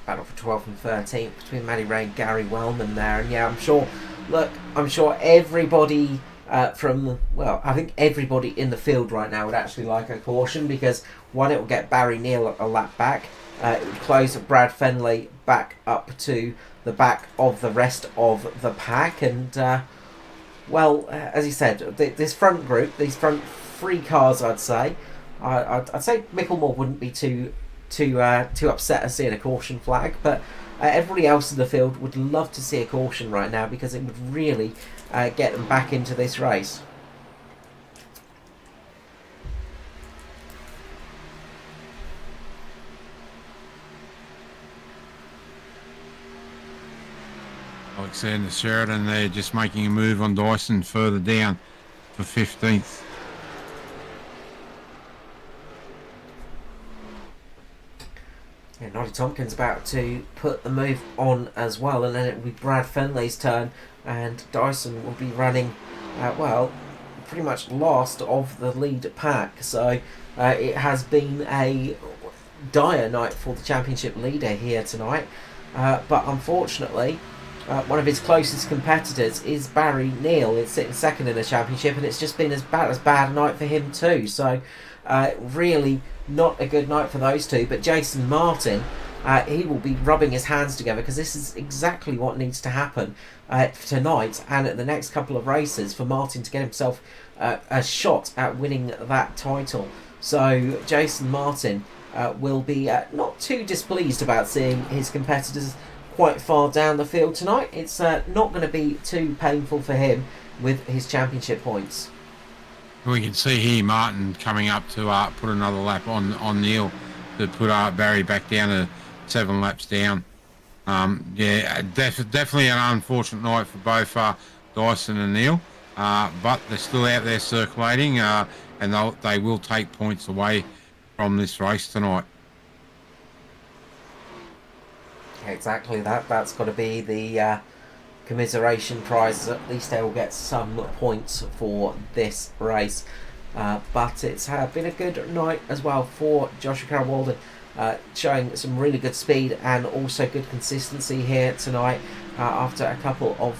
Battle for 12th and 13th between Matty Ray and Gary Wellman there, and yeah, I'm sure everybody I think everybody in the field right now would actually like a caution, because one, it will get Barry Neal a lap back, it would close Brad Fenley back up to the back of the rest of the pack, and as you said, this front group, these front 3 cars, I'd say Micklemore wouldn't be too upset at seeing a caution flag, but everybody else in the field would love to see a caution right now, because it would really get them back into this race. Alexander Sheridan there just making a move on Dyson further down for 15th. Yeah, Noddy Tompkins about to put the move on as well, and then it will be Brad Fenley's turn, and Dyson will be running, well, pretty much last of the lead pack. So it has been a dire night for the championship leader here tonight, but unfortunately one of his closest competitors is Barry Neal. It's sitting second in the championship, and it's just been as bad a night for him too. So really not a good night for those two. But Jason Martin, he will be rubbing his hands together, because this is exactly what needs to happen tonight and at the next couple of races for Martin to get himself a shot at winning that title. So Jason Martin will be not too displeased about seeing his competitors quite far down the field tonight. It's not going to be too painful for him with his championship points. We can see here Martin coming up to put another lap on Neil to put Barry back down to 7 laps down. Yeah, definitely an unfortunate night for both Dyson and Neil, but they're still out there circulating, and they will take points away from this race tonight. Exactly that. That's got to be the commiseration prize. At least they will get some points for this race. But it's been a good night as well for Joshua Carroll-Walden, showing some really good speed and also good consistency here tonight after a couple of,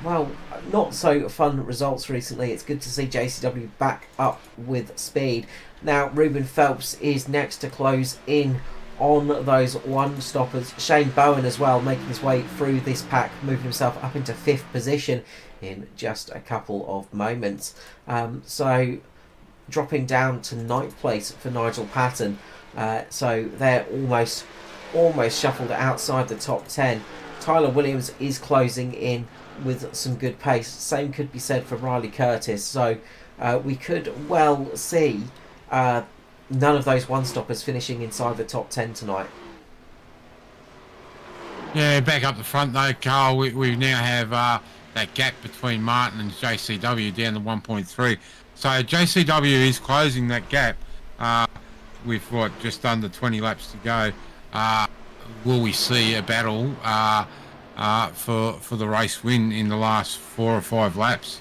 well, not so fun results recently. It's good to see JCW back up with speed. Now Ruben Phelps is next to close in on those one stoppers. Shane Bowen as well, making his way through this pack, moving himself up into 5th position in just a couple of moments. So dropping down to 9th place for Nigel Patton. So they're almost shuffled outside the top 10. Tyler Williams is closing in with some good pace. Same could be said for Riley Curtis. So we could well see none of those one-stoppers finishing inside the top 10 tonight. Yeah, back up the front though, Carl, we now have that gap between Martin and JCW down to 1.3. So JCW is closing that gap with just under 20 laps to go. Will we see a battle for the race win in the last 4 or 5 laps?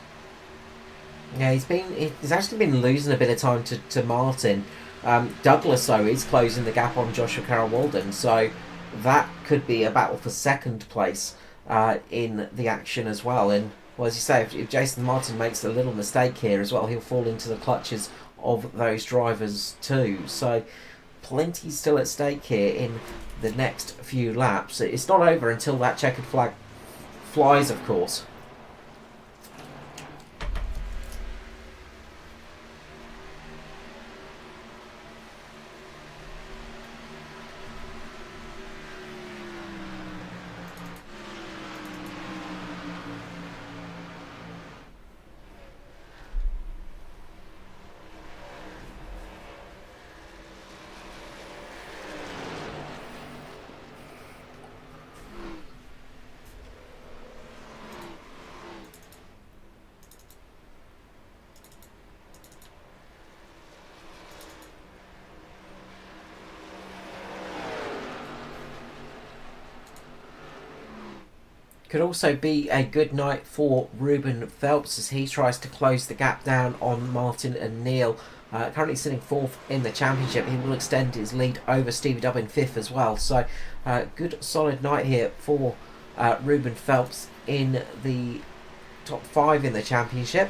Yeah, he's actually been losing a bit of time to Martin. Douglas, though, is closing the gap on Joshua Carroll-Walden, so that could be a battle for 2nd place in the action as well. And, well, as you say, if Jason Martin makes a little mistake here as well, he'll fall into the clutches of those drivers too. So plenty still at stake here in the next few laps. It's not over until that checkered flag flies, of course. Could also be a good night for Ruben Phelps as he tries to close the gap down on Martin and Neil. Currently sitting 4th in the championship. He will extend his lead over Stevie Dubb in 5th as well. So good solid night here for Ruben Phelps in the top 5 in the championship.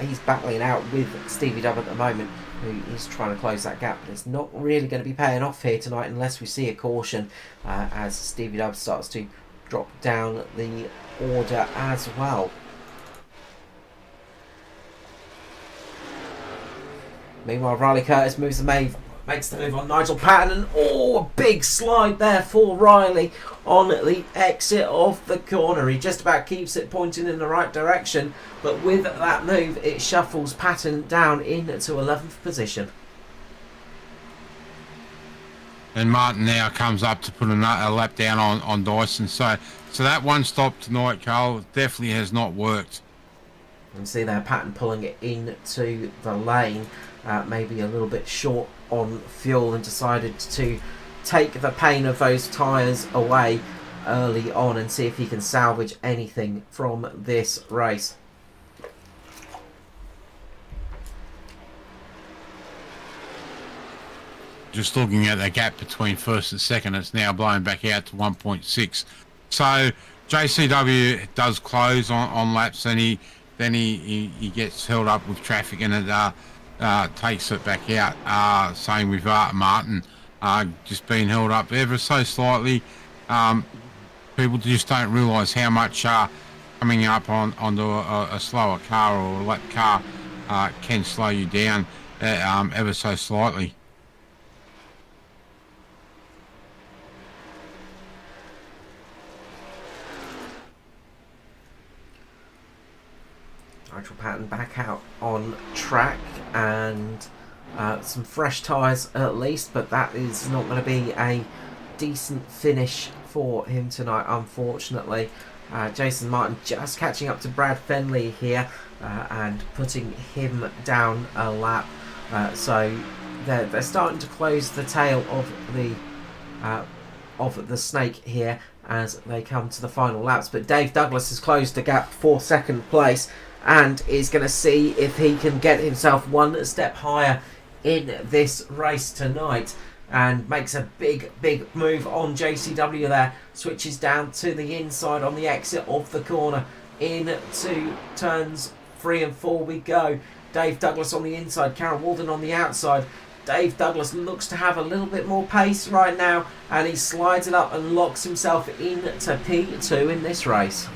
He's battling out with Stevie Dubb at the moment, who is trying to close that gap, but it's not really going to be paying off here tonight unless we see a caution as Stevie Dubb starts to drop down the order as well. Meanwhile, Riley Curtis moves the makes the move on Nigel Patton, and a big slide there for Riley on the exit of the corner. He just about keeps it pointing in the right direction, but with that move it shuffles Patton down into 11th position. And Martin now comes up to put a lap down on Dyson. So that one stop tonight, Carl, definitely has not worked. You can see there Patton pulling it into the lane, maybe a little bit short on fuel, and decided to take the pain of those tyres away early on and see if he can salvage anything from this race. Just looking at the gap between first and second, it's now blown back out to 1.6. So JCW does close on laps, and he gets held up with traffic, and it takes it back out. Same with Martin, just being held up ever so slightly. People just don't realise how much coming up onto a slower car or a lap car can slow you down ever so slightly. Nigel Patton back out on track, and some fresh tyres at least, but that is not going to be a decent finish for him tonight, unfortunately. Jason Martin just catching up to Brad Fenley here and putting him down a lap. So they're starting to close the tail of the snake here as they come to the final laps. But Dave Douglas has closed the gap for second place and is going to see if he can get himself one step higher in this race tonight, and makes a big move on JCW there. Switches down to the inside on the exit of the corner. Into turns 3 and 4 we go. Dave Douglas on the inside, Karen Walden on the outside. Dave Douglas looks to have a little bit more pace right now, and he slides it up and locks himself into P2 in this race.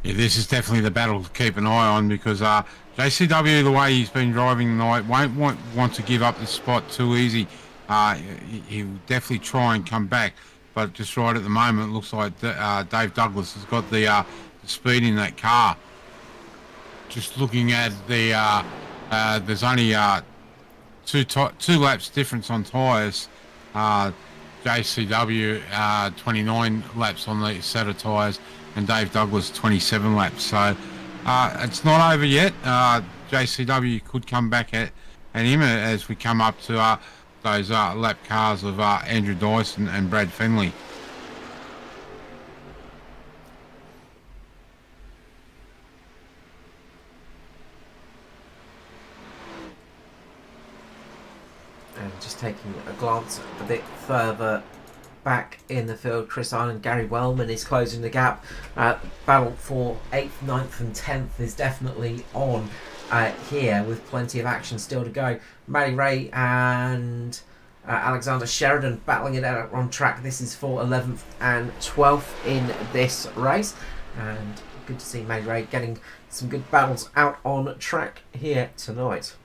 Yeah, this is definitely the battle to keep an eye on, because JCW, the way he's been driving tonight, won't want to give up the spot too easy. He'll definitely try and come back, but just right at the moment, it looks like Dave Douglas has got the speed in that car. Just looking at the, there's only two laps difference on tyres. JCW 29 laps on the set of tyres, and Dave Douglas 27 laps. So it's not over yet. JCW could come back at him as we come up to those lap cars of Andrew Dyson and Brad Fenley. And just taking a glance a bit further back in the field, Chris Island, Gary Wellman is closing the gap. Battle for 8th, 9th and 10th is definitely on here, with plenty of action still to go. Matty Ray and Alexander Sheridan battling it out on track. This is for 11th and 12th in this race, and good to see Matty Ray getting some good battles out on track here tonight.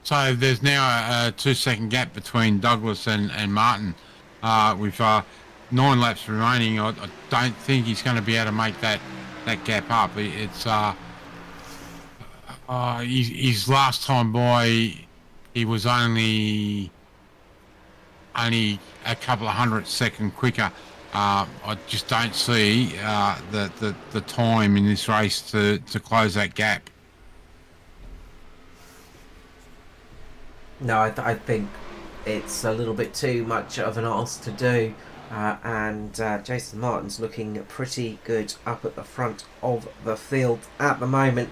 So there's now a 2-second gap between Douglas and Martin. With 9 laps remaining, I don't think he's going to be able to make that gap up. It's his last time by, he was only a couple of hundredths second quicker. I just don't see the time in this race to close that gap. No, I think it's a little bit too much of an ask to do, and Jason Martin's looking pretty good up at the front of the field at the moment,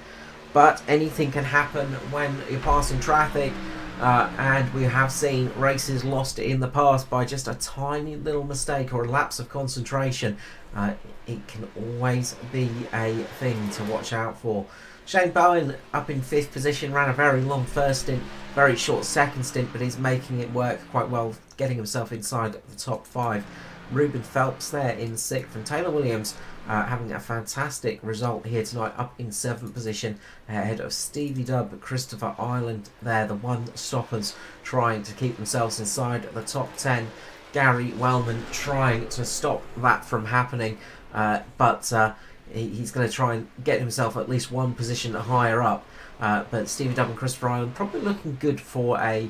but anything can happen when you're passing traffic, and we have seen races lost in the past by just a tiny little mistake or a lapse of concentration. It can always be a thing to watch out for. Shane Bowen up in 5th position, ran a very long first stint, very short second stint, but he's making it work quite well, getting himself inside the top 5. Ruben Phelps there in 6th, and Taylor Williams having a fantastic result here tonight, up in 7th position ahead of Stevie Dubb, Christopher Ireland there, the one-stoppers trying to keep themselves inside the top 10. Gary Wellman trying to stop that from happening, but he's going to try and get himself at least one position higher up. But Stevie Dubb and Christopher Ireland probably looking good for a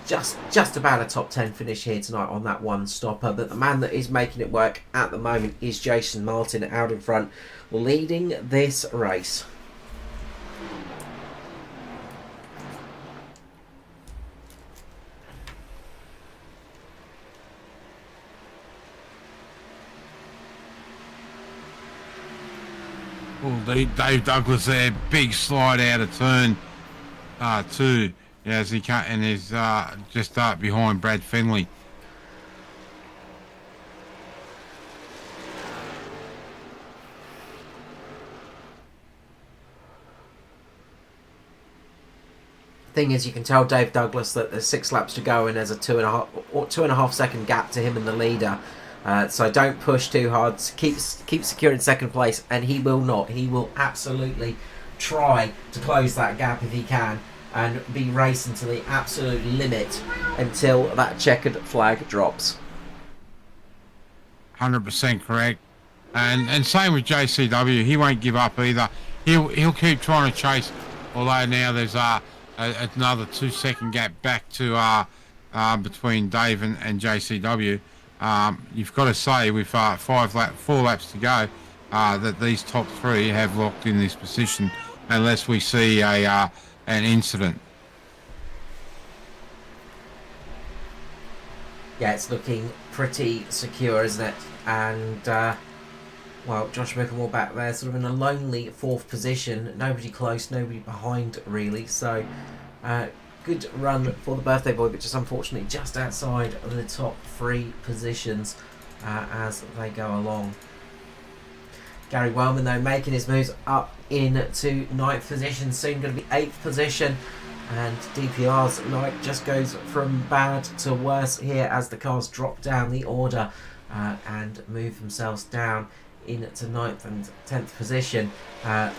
just about a top 10 finish here tonight on that one stopper. But the man that is making it work at the moment is Jason Martin out in front, leading this race. Well, Dave Douglas there, big slide out of turn 2. As he cut and is just up behind Brad Finley. Thing is, you can tell Dave Douglas that there's 6 laps to go and there's a 2.5 second gap to him and the leader. So don't push too hard. Keep secure in 2nd place, and he will not. He will absolutely try to close that gap if he can, and be racing to the absolute limit until that checkered flag drops. 100% correct. And same with JCW. He won't give up either. He'll keep trying to chase. Although now there's another 2-second gap back to between Dave and JCW. You've got to say with 4 laps to go that these top 3 have locked in this position unless we see an incident. Yeah, it's looking pretty secure, isn't it? And well, Josh Mickelmore back there, sort of in a lonely 4th position. Nobody close, nobody behind, really. So good run for the birthday boy, but just unfortunately just outside of the top 3 positions as they go along. Gary Wellman, though, making his moves up into 9th position, soon going to be 8th position, and DPR's night just goes from bad to worse here as the cars drop down the order and move themselves down into 9th and 10th position.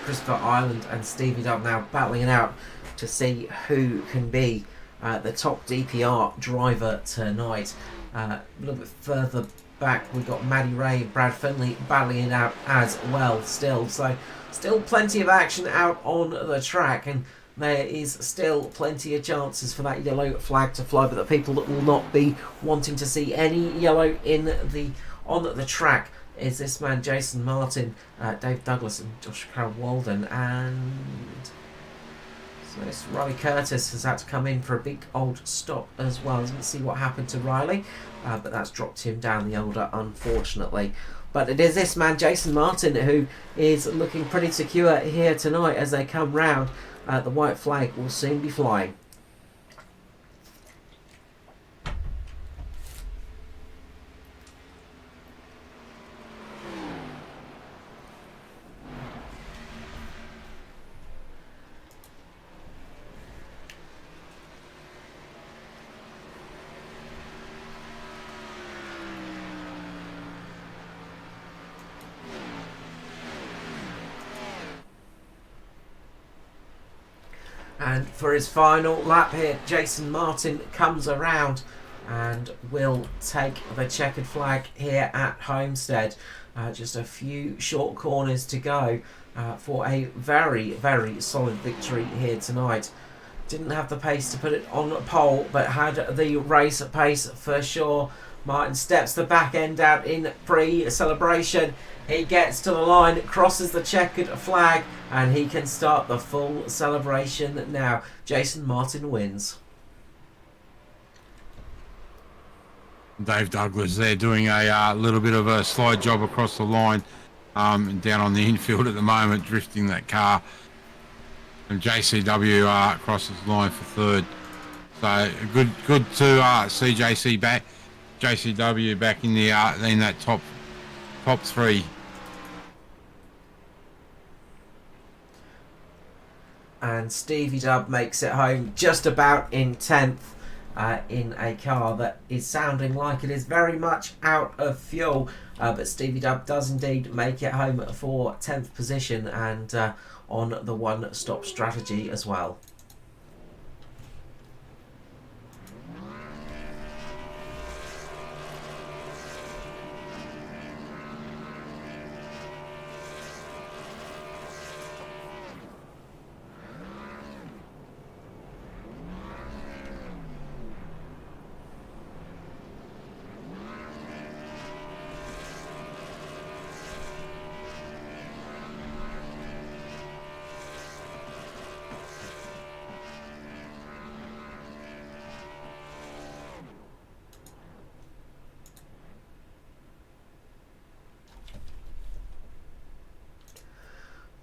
Christopher Ireland and Stevie Dubb now battling it out to see who can be the top DPR driver tonight. A little bit further back, we've got Maddie Ray and Brad Finley battling it out as well still. So still plenty of action out on the track, and there is still plenty of chances for that yellow flag to fly, but the people that will not be wanting to see any yellow on the track is this man Jason Martin, Dave Douglas and Josh Carroll Walden, and so this Riley Curtis has had to come in for a big old stop as well. Let's see what happened to Riley, but that's dropped him down the order unfortunately. But it is this man Jason Martin who is looking pretty secure here tonight as they come round. The white flag will soon be flying. And for his final lap here, Jason Martin comes around and will take the checkered flag here at Homestead. Just a few short corners to go for a very, very solid victory here tonight. Didn't have the pace to put it on pole, but had the race pace for sure. Martin steps the back end out in pre-celebration. He gets to the line, crosses the checkered flag, and he can start the full celebration now. Jason Martin wins. Dave Douglas there doing a little bit of a slide job across the line, down on the infield at the moment, drifting that car. And JCW crosses the line for 3rd. So good to see JCW back in the in that top 3. And Stevie Dubb makes it home just about in 10th. in a car that is sounding like it is very much out of fuel. But Stevie Dub does indeed make it home for 10th position and on the one-stop strategy as well.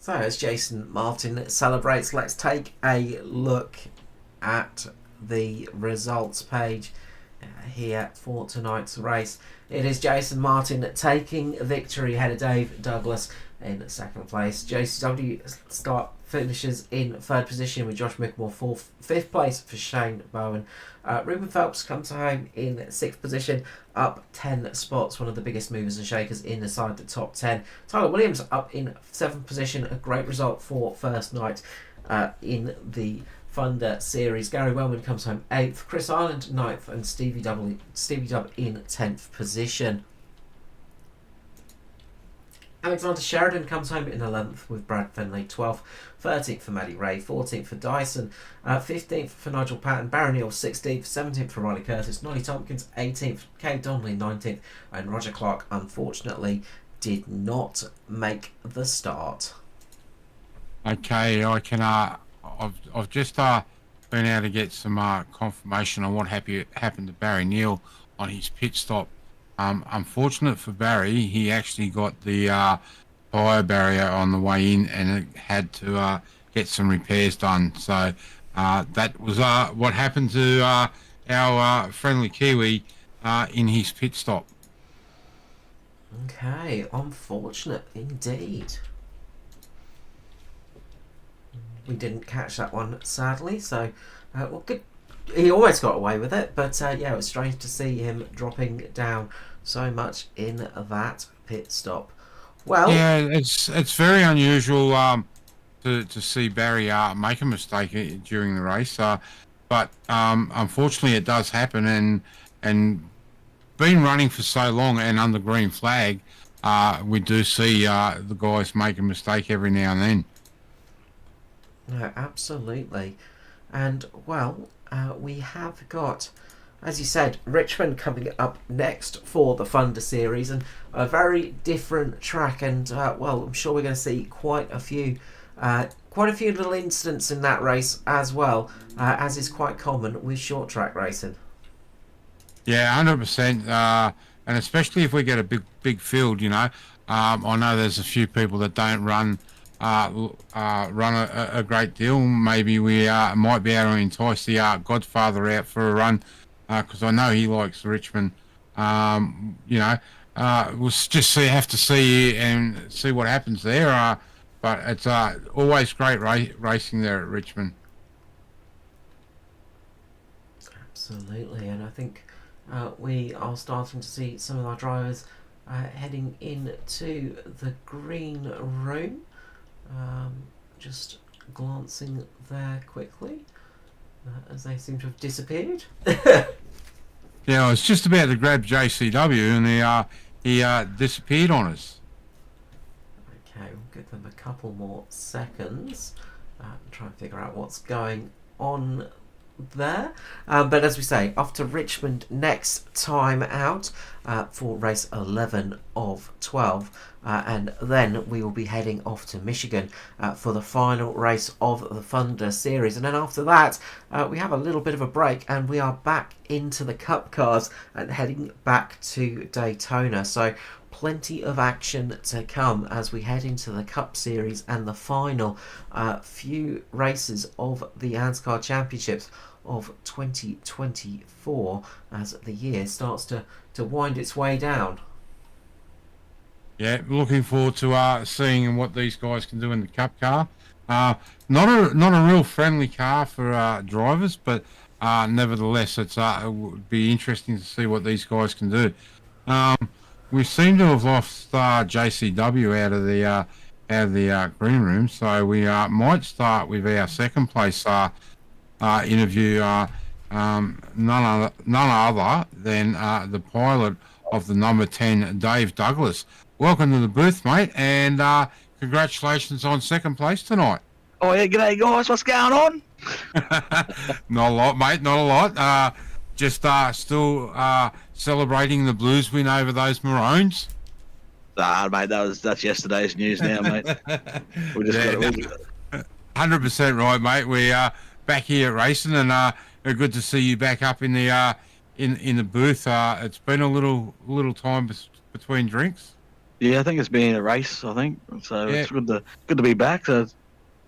So as Jason Martin celebrates, let's take a look at the results page here for tonight's race. It is Jason Martin taking victory ahead of Dave Douglas in second place. JCW finishes in third position with Josh Mickmore fourth. Fifth place for Shane Bowen. Ruben Phelps comes home in sixth position, up 10 spots, one of the biggest movers and shakers inside the top 10. Tyler Williams up in seventh position, a great result for first night in the Thunder Series. Gary Wellman comes home 8th, Chris Ireland 9th, and Stevie Dub in 10th position. Alexander Sheridan comes home in 11th with Brad Fenley 12th, 13th for Maddie Ray, 14th for Dyson, 15th for Nigel Patton, Barry Neal 16th, 17th for Riley Curtis, Nolly Tompkins 18th, Kay Donnelly 19th, and Roger Clark unfortunately did not make the start. Okay, I can. I've just been able to get some confirmation on what happened to Barry Neal on his pit stop. Unfortunate for Barry, he actually got the tyre barrier on the way in, and it had to get some repairs done. So that was what happened to our friendly Kiwi in his pit stop. Okay, unfortunate indeed. We didn't catch that one, sadly. So, well, good. He almost got away with it, but yeah, it was strange to see him dropping down so much in that pit stop. Well, yeah, it's very unusual to see Barry make a mistake during the race, but unfortunately it does happen, and been running for so long and under green flag, we do see the guys make a mistake every now and then. No, absolutely. And well, we have got, as you said, Richmond coming up next for the Thunder Series, and a very different track. And well, I'm sure we're going to see quite a few little incidents in that race as well, as is quite common with short track racing. Yeah, 100%. And especially if we get a big field, you know. I know there's a few people that don't run a great deal. Maybe we might be able to entice the Godfather out for a run, because I know he likes Richmond. You know, we'll just have to see and see what happens there. But it's always great racing there at Richmond. Absolutely, and I think we are starting to see some of our drivers heading into the green room. Just glancing there quickly, as they seem to have disappeared. Yeah, I was just about to grab JCW, and he disappeared on us. Okay, we'll give them a couple more seconds. Try and figure out what's going on there. But as we say, off to Richmond next time out for race 11 of 12. And then we will be heading off to Michigan for the final race of the Thunder Series. And then after that, we have a little bit of a break, and we are back into the Cup cars and heading back to Daytona. So plenty of action to come as we head into the Cup Series and the final few races of the ANZCAR Championships of 2024 as the year starts to wind its way down. Yeah, looking forward to seeing what these guys can do in the Cup car. Not a real friendly car for drivers, but nevertheless, it would be interesting to see what these guys can do. Um, we seem to have lost JCW out of the green room, so we might start with our second place interview. None other than the pilot of the number 10, Dave Douglas. Welcome to the booth, mate, and congratulations on second place tonight. Oh yeah, g'day guys, what's going on? Not a lot, mate, not a lot. Just still celebrating the Blues win over those Maroons. Nah, mate, that's yesterday's news now, mate. We just got it. 100% right, mate. We are back here at racing, and good to see you back up in the in the booth. It's been a little time between drinks. Yeah, I think it's been a race. I think so. Yeah. It's good to be back. So it's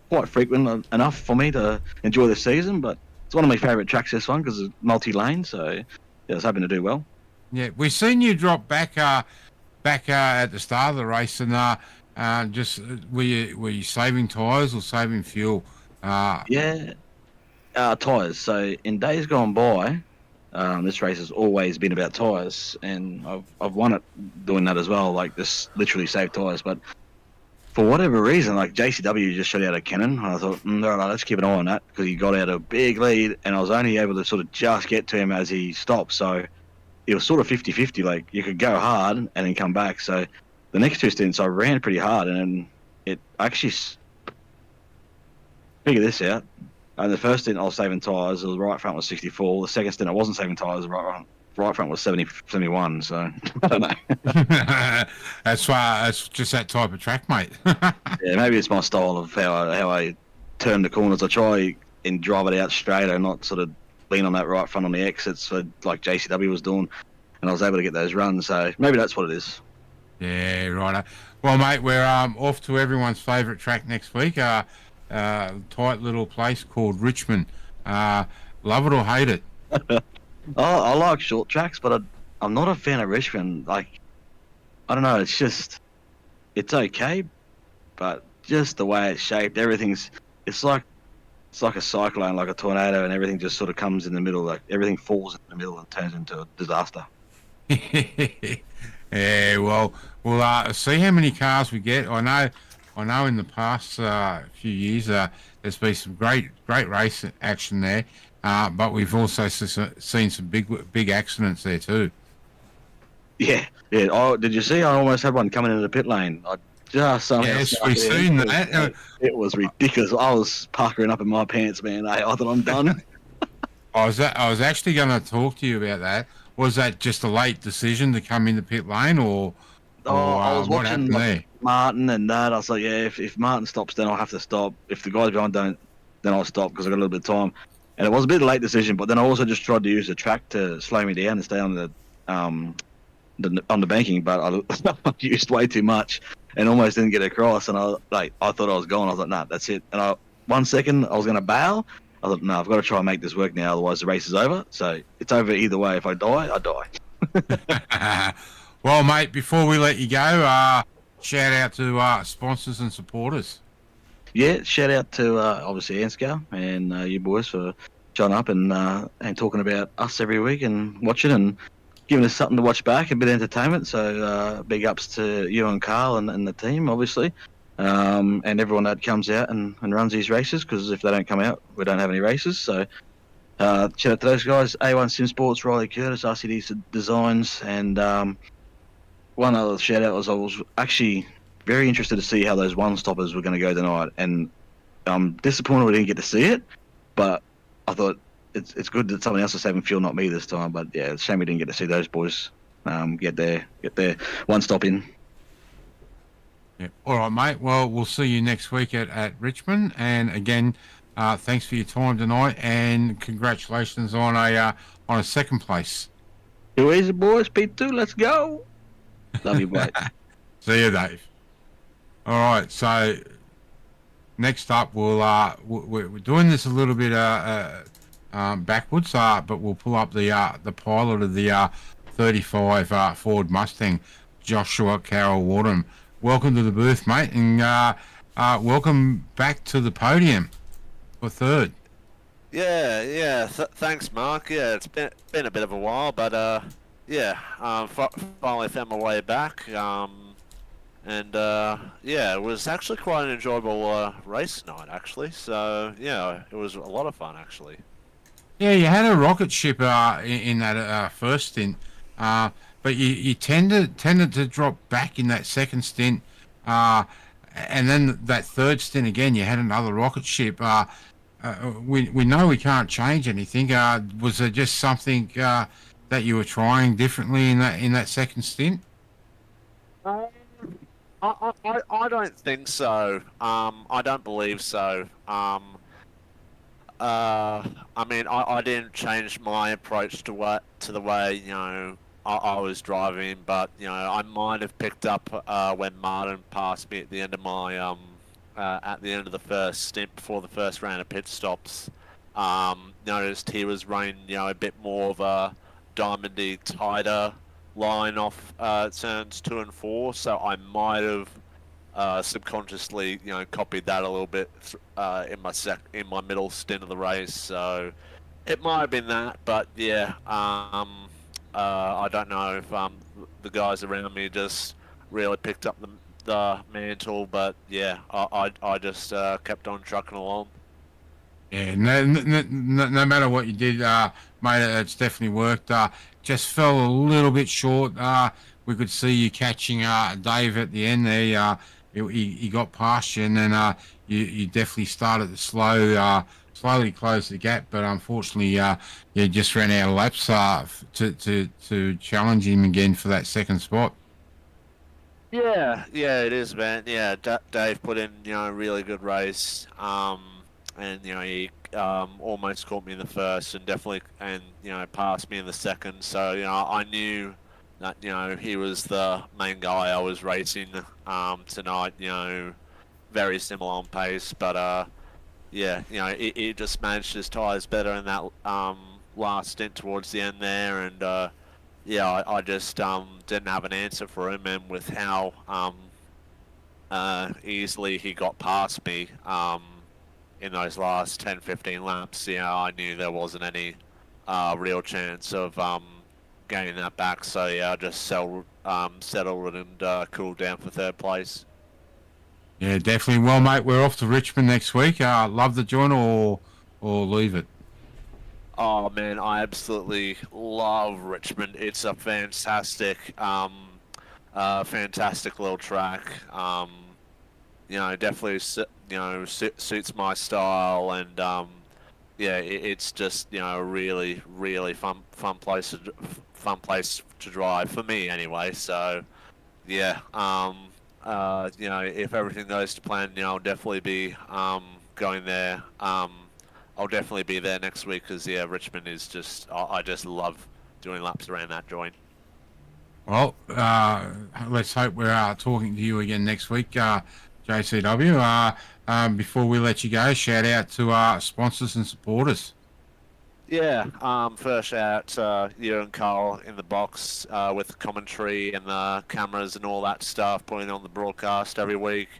quite frequent enough for me to enjoy the season, but it's one of my favourite tracks, this one, because it's multi-lane. So yeah, I was hoping to do well. Yeah, we've seen you drop back at the start of the race, and just were you saving tyres or saving fuel? Yeah, tyres. So in days gone by, this race has always been about tyres, and I've won it doing that as well. Like, this literally saved tyres, but for whatever reason, like, JCW just shot out a cannon, and I thought, all right, let's keep an eye on that, because he got out a big lead, and I was only able to sort of just get to him as he stopped. So it was sort of 50-50. Like, you could go hard and then come back. So the next two stints, I ran pretty hard, and it actually figure this out. And the first stint I was saving tyres, the right front was 64. The second stint I wasn't saving tyres, the right front was 71. So I don't know. That's just that type of track, mate. Yeah, maybe it's my style of how I turn the corners. I try and drive it out straight and not sort of lean on that right front on the exits, like JCW was doing, and I was able to get those runs. So maybe that's what it is. Yeah, right. Well, mate, we're off to everyone's favourite track next week. Tight little place called Richmond. Love it or hate it? I like short tracks, but I'm not a fan of Richmond. Like, I don't know, it's okay, but just the way it's shaped, it's like a cyclone, like a tornado, and everything just sort of comes in the middle. Like, everything falls in the middle and turns into a disaster. Yeah, well, we'll see how many cars we get. I know in the past few years there's been some great race action there, but we've also seen some big accidents there too. Yeah. Oh, did you see? I almost had one coming into the pit lane. Yes, we've seen that. It was ridiculous. I was puckering up in my pants, man. I thought I'm done. I was actually going to talk to you about that. Was that just a late decision to come in the pit lane, or I was what happened there? Martin and that. I was like, yeah, if Martin stops, then I'll have to stop. If the guys behind don't, then I'll stop, because I got a little bit of time. And it was a bit of a late decision, but then I also just tried to use the track to slow me down and stay on the banking, but I used way too much and almost didn't get across. And I thought I was gone. I was like, nah, that's it. And 1 second I was going to bail. I thought, no, I've got to try and make this work now, otherwise the race is over. So it's over either way. If I die, I die. Well, mate, before we let you go, shout out to sponsors and supporters. Yeah, shout out to obviously ANZCAR and you boys for showing up and talking about us every week and watching and giving us something to watch back, a bit of entertainment. So big ups to you and Carl and the team, obviously, and everyone that comes out and runs these races, because if they don't come out, we don't have any races. So shout out to those guys, A1 Sim Sports, Riley Curtis, RCD Designs, and one other shout out was I was actually very interested to see how those one-stoppers were going to go tonight, and I'm disappointed we didn't get to see it, but I thought it's good that someone else is saving fuel, not me this time. But yeah, it's a shame we didn't get to see those boys get their one stop in. Yeah. All right, mate. Well, we'll see you next week at Richmond, and again, thanks for your time tonight, and congratulations on a second place. Too easy, boys. P2, let's go. Love you, boy. See you, Dave. All right, so next up, we're doing this a little bit backwards, but we'll pull up the pilot of the 35 Ford Mustang, Joshua Carroll Wardham. Welcome to the booth, mate, and welcome back to the podium for third. Yeah. Thanks, Mark. Yeah, it's been a bit of a while, but finally found my way back. It was actually quite an enjoyable race tonight, actually. So yeah, it was a lot of fun, actually. Yeah, you had a rocket ship in that first stint, but you tended to drop back in that second stint, and then that third stint again. You had another rocket ship. We know we can't change anything. Was there just something that you were trying differently in that second stint? I don't think so. I don't believe so. I mean, I didn't change my approach to the way I was driving, but I might have picked up when Martin passed me at the end of my at the end of the first stint before the first round of pit stops. Noticed he was running a bit more of a diamondy, tighter line off turns 2 and 4, so I might have subconsciously copied that a little bit in my middle stint of the race. So it might have been that, but yeah, I don't know if the guys around me just really picked up the mantle, but yeah, I just kept on trucking along. Yeah, no matter what you did, mate, it's definitely worked. Just fell a little bit short. We could see you catching Dave at the end there. He got past you, and then you definitely started to slowly close the gap. But unfortunately, you just ran out of laps to challenge him again for that second spot. Yeah, it is, man. Yeah, Dave put in a really good race. And he almost caught me in the first, and definitely passed me in the second. So I knew that he was the main guy I was racing tonight. Very similar on pace, but he just managed his tyres better in that last stint towards the end there, and I just didn't have an answer for him, and with how easily he got past me in those last 10-15 laps, I knew there wasn't any real chance of gaining that back. So yeah, I just settled and cooled down for third place. Yeah, definitely. Well, mate, we're off to Richmond next week. Love the joint or leave it. Oh man, I absolutely love Richmond. It's a fantastic, fantastic little track. Definitely suits my style, and it's just a really fun place to drive for me anyway. So yeah, if everything goes to plan, I'll definitely be going there. I'll definitely be there next week because Richmond is just I just love doing laps around that joint. Well, let's hope we're talking to you again next week, JCW. Before we let you go, shout out to our sponsors and supporters. Yeah, first shout out to you and Carl in the box with the commentary and the cameras and all that stuff, putting on the broadcast every week.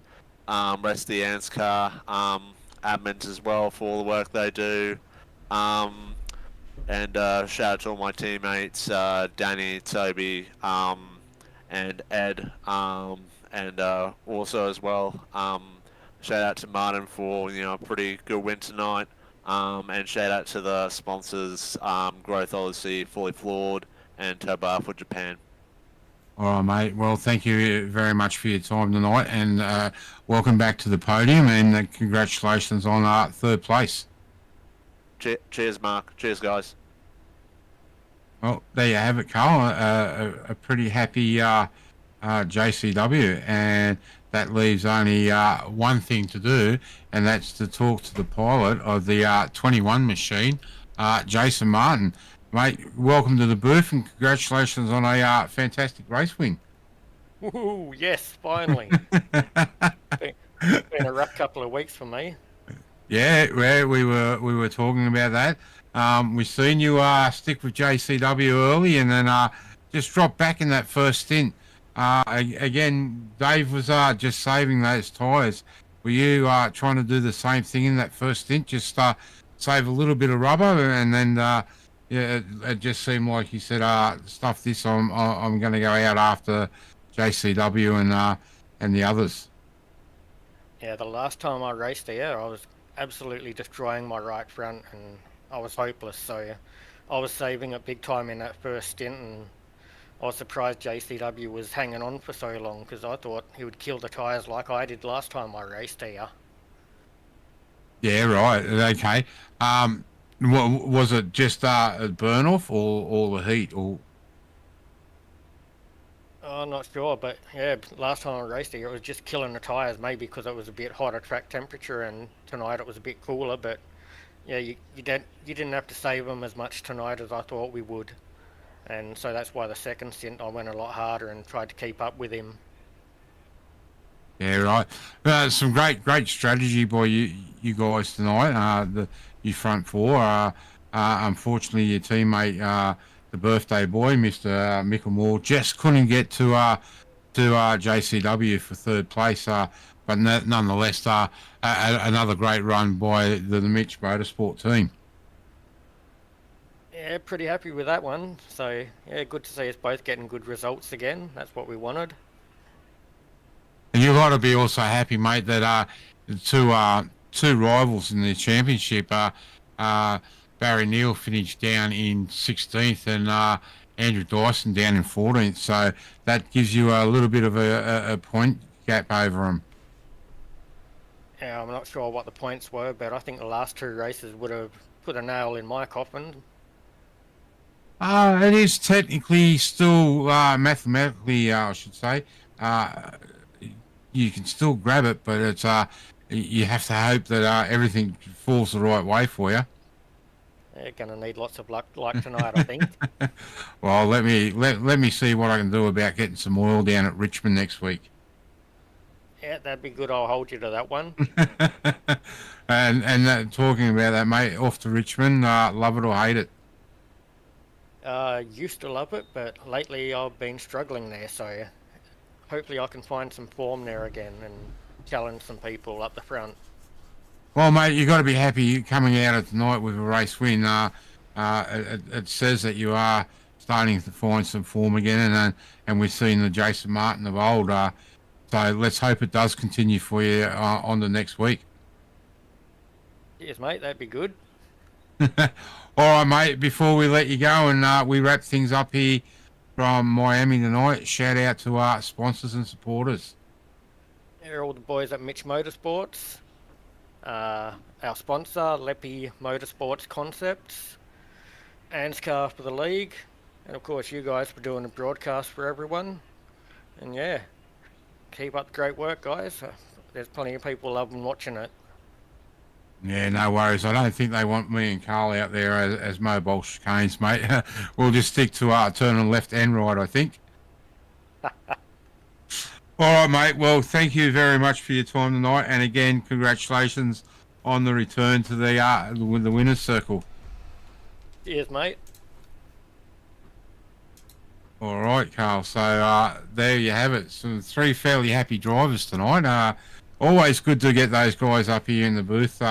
Rest of the ANZCAR admins as well for all the work they do. And shout out to all my teammates, Danny, Toby, and Ed, and also as well, shout out to Martin for a pretty good win tonight, and shout out to the sponsors, Growth Odyssey, Fully Floored, and Toba for Japan. All right, mate. Well, thank you very much for your time tonight, and welcome back to the podium, and congratulations on third place. Cheers, Mark. Cheers, guys. Well, there you have it, Carl. A pretty happy JCW, and that leaves only one thing to do, and that's to talk to the pilot of the 21 machine, Jason Martin. Mate, welcome to the booth, and congratulations on a fantastic race win. Woohoo! Yes, finally. Been a rough couple of weeks for me. Yeah, we were talking about that. We've seen you stick with JCW early, and then just drop back in that first stint. Again, Dave was just saving those tyres were you trying to do the same thing in that first stint? Just save a little bit of rubber, and then yeah, it just seemed like you said, stuff this. I'm going to go out after JCW and the others. Yeah, the last time I raced here, I was absolutely destroying my right front, and I was hopeless. So I was saving it big time in that first stint, and I was surprised JCW was hanging on for so long, because I thought he would kill the tyres like I did last time I raced here. Yeah, right. Okay. Was it just a burn off or the heat or? I'm not sure, but yeah, last time I raced here, it was just killing the tyres, maybe because it was a bit hotter track temperature, and tonight it was a bit cooler, but yeah, you didn't have to save them as much tonight as I thought we would. And so that's why the second stint I went a lot harder and tried to keep up with him. Yeah, right. Some great strategy by you guys tonight. You front four. Unfortunately, your teammate, the birthday boy, Mr. Micklemore, just couldn't get to JCW for third place. But nonetheless, another great run by the Mitch Motorsport team. Yeah, pretty happy with that one. So yeah, good to see us both getting good results again. That's what we wanted. And you've got to be also happy, mate, that two rivals in the championship. Barry Neal finished down in 16th, and Andrew Dyson down in 14th. So that gives you a little bit of a point gap over them. Yeah, I'm not sure what the points were, but I think the last two races would have put a nail in my coffin. It is technically still mathematically, I should say. You can still grab it, but it's you have to hope that everything falls the right way for you. They're going to need lots of luck like tonight, I think. Well, let me see what I can do about getting some oil down at Richmond next week. Yeah, that'd be good. I'll hold you to that one. and talking about that, mate, off to Richmond, love it or hate it? Used to love it, but lately I've been struggling there, so hopefully I can find some form there again and challenge some people up the front. Well, mate, you've got to be happy coming out of tonight with a race win. It says that you are starting to find some form again, and we've seen the Jason Martin of old. So let's hope it does continue for you on the next week. Yes, mate, that'd be good. All right, mate, before we let you go and we wrap things up here from Miami tonight, shout out to our sponsors and supporters. Here are all the boys at Mitch Motorsports. Our sponsor, Leppy Motorsports Concepts. ANZCAR for the league. And of course you guys for doing the broadcast for everyone. And yeah, keep up the great work, guys. There's plenty of people loving watching it. Yeah, no worries. I don't think they want me and Carl out there as mobile chicanes, mate. We'll just stick to turning left and right, I think. All right, mate. Well, thank you very much for your time tonight. And again, congratulations on the return to the winner's circle. Cheers, mate. All right, Carl. So there you have it. Some three fairly happy drivers tonight. Always good to get those guys up here in the booth.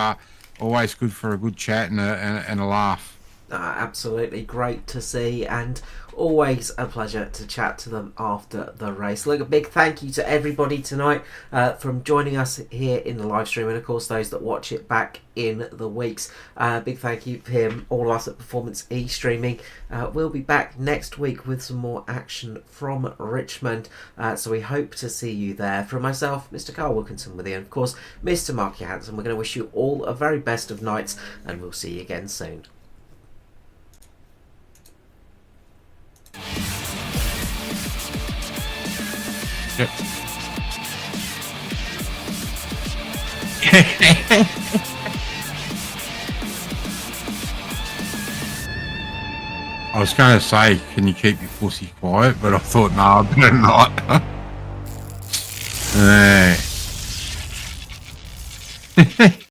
Always good for a good chat and a laugh. Absolutely great to see, and always a pleasure to chat to them after the race. Look, a big thank you to everybody tonight from joining us here in the live stream, and of course those that watch it back in the weeks. Big thank you for him, all of us at Performance E-Streaming. We'll be back next week with some more action from Richmond, so we hope to see you there. From myself, Mr. Carl Wilkinson with you, and of course Mr. Mark Johansson, we're going to wish you all a very best of nights, and we'll see you again soon. Yep. I was going to say, can you keep your pussy quiet? But I thought, no, I better not.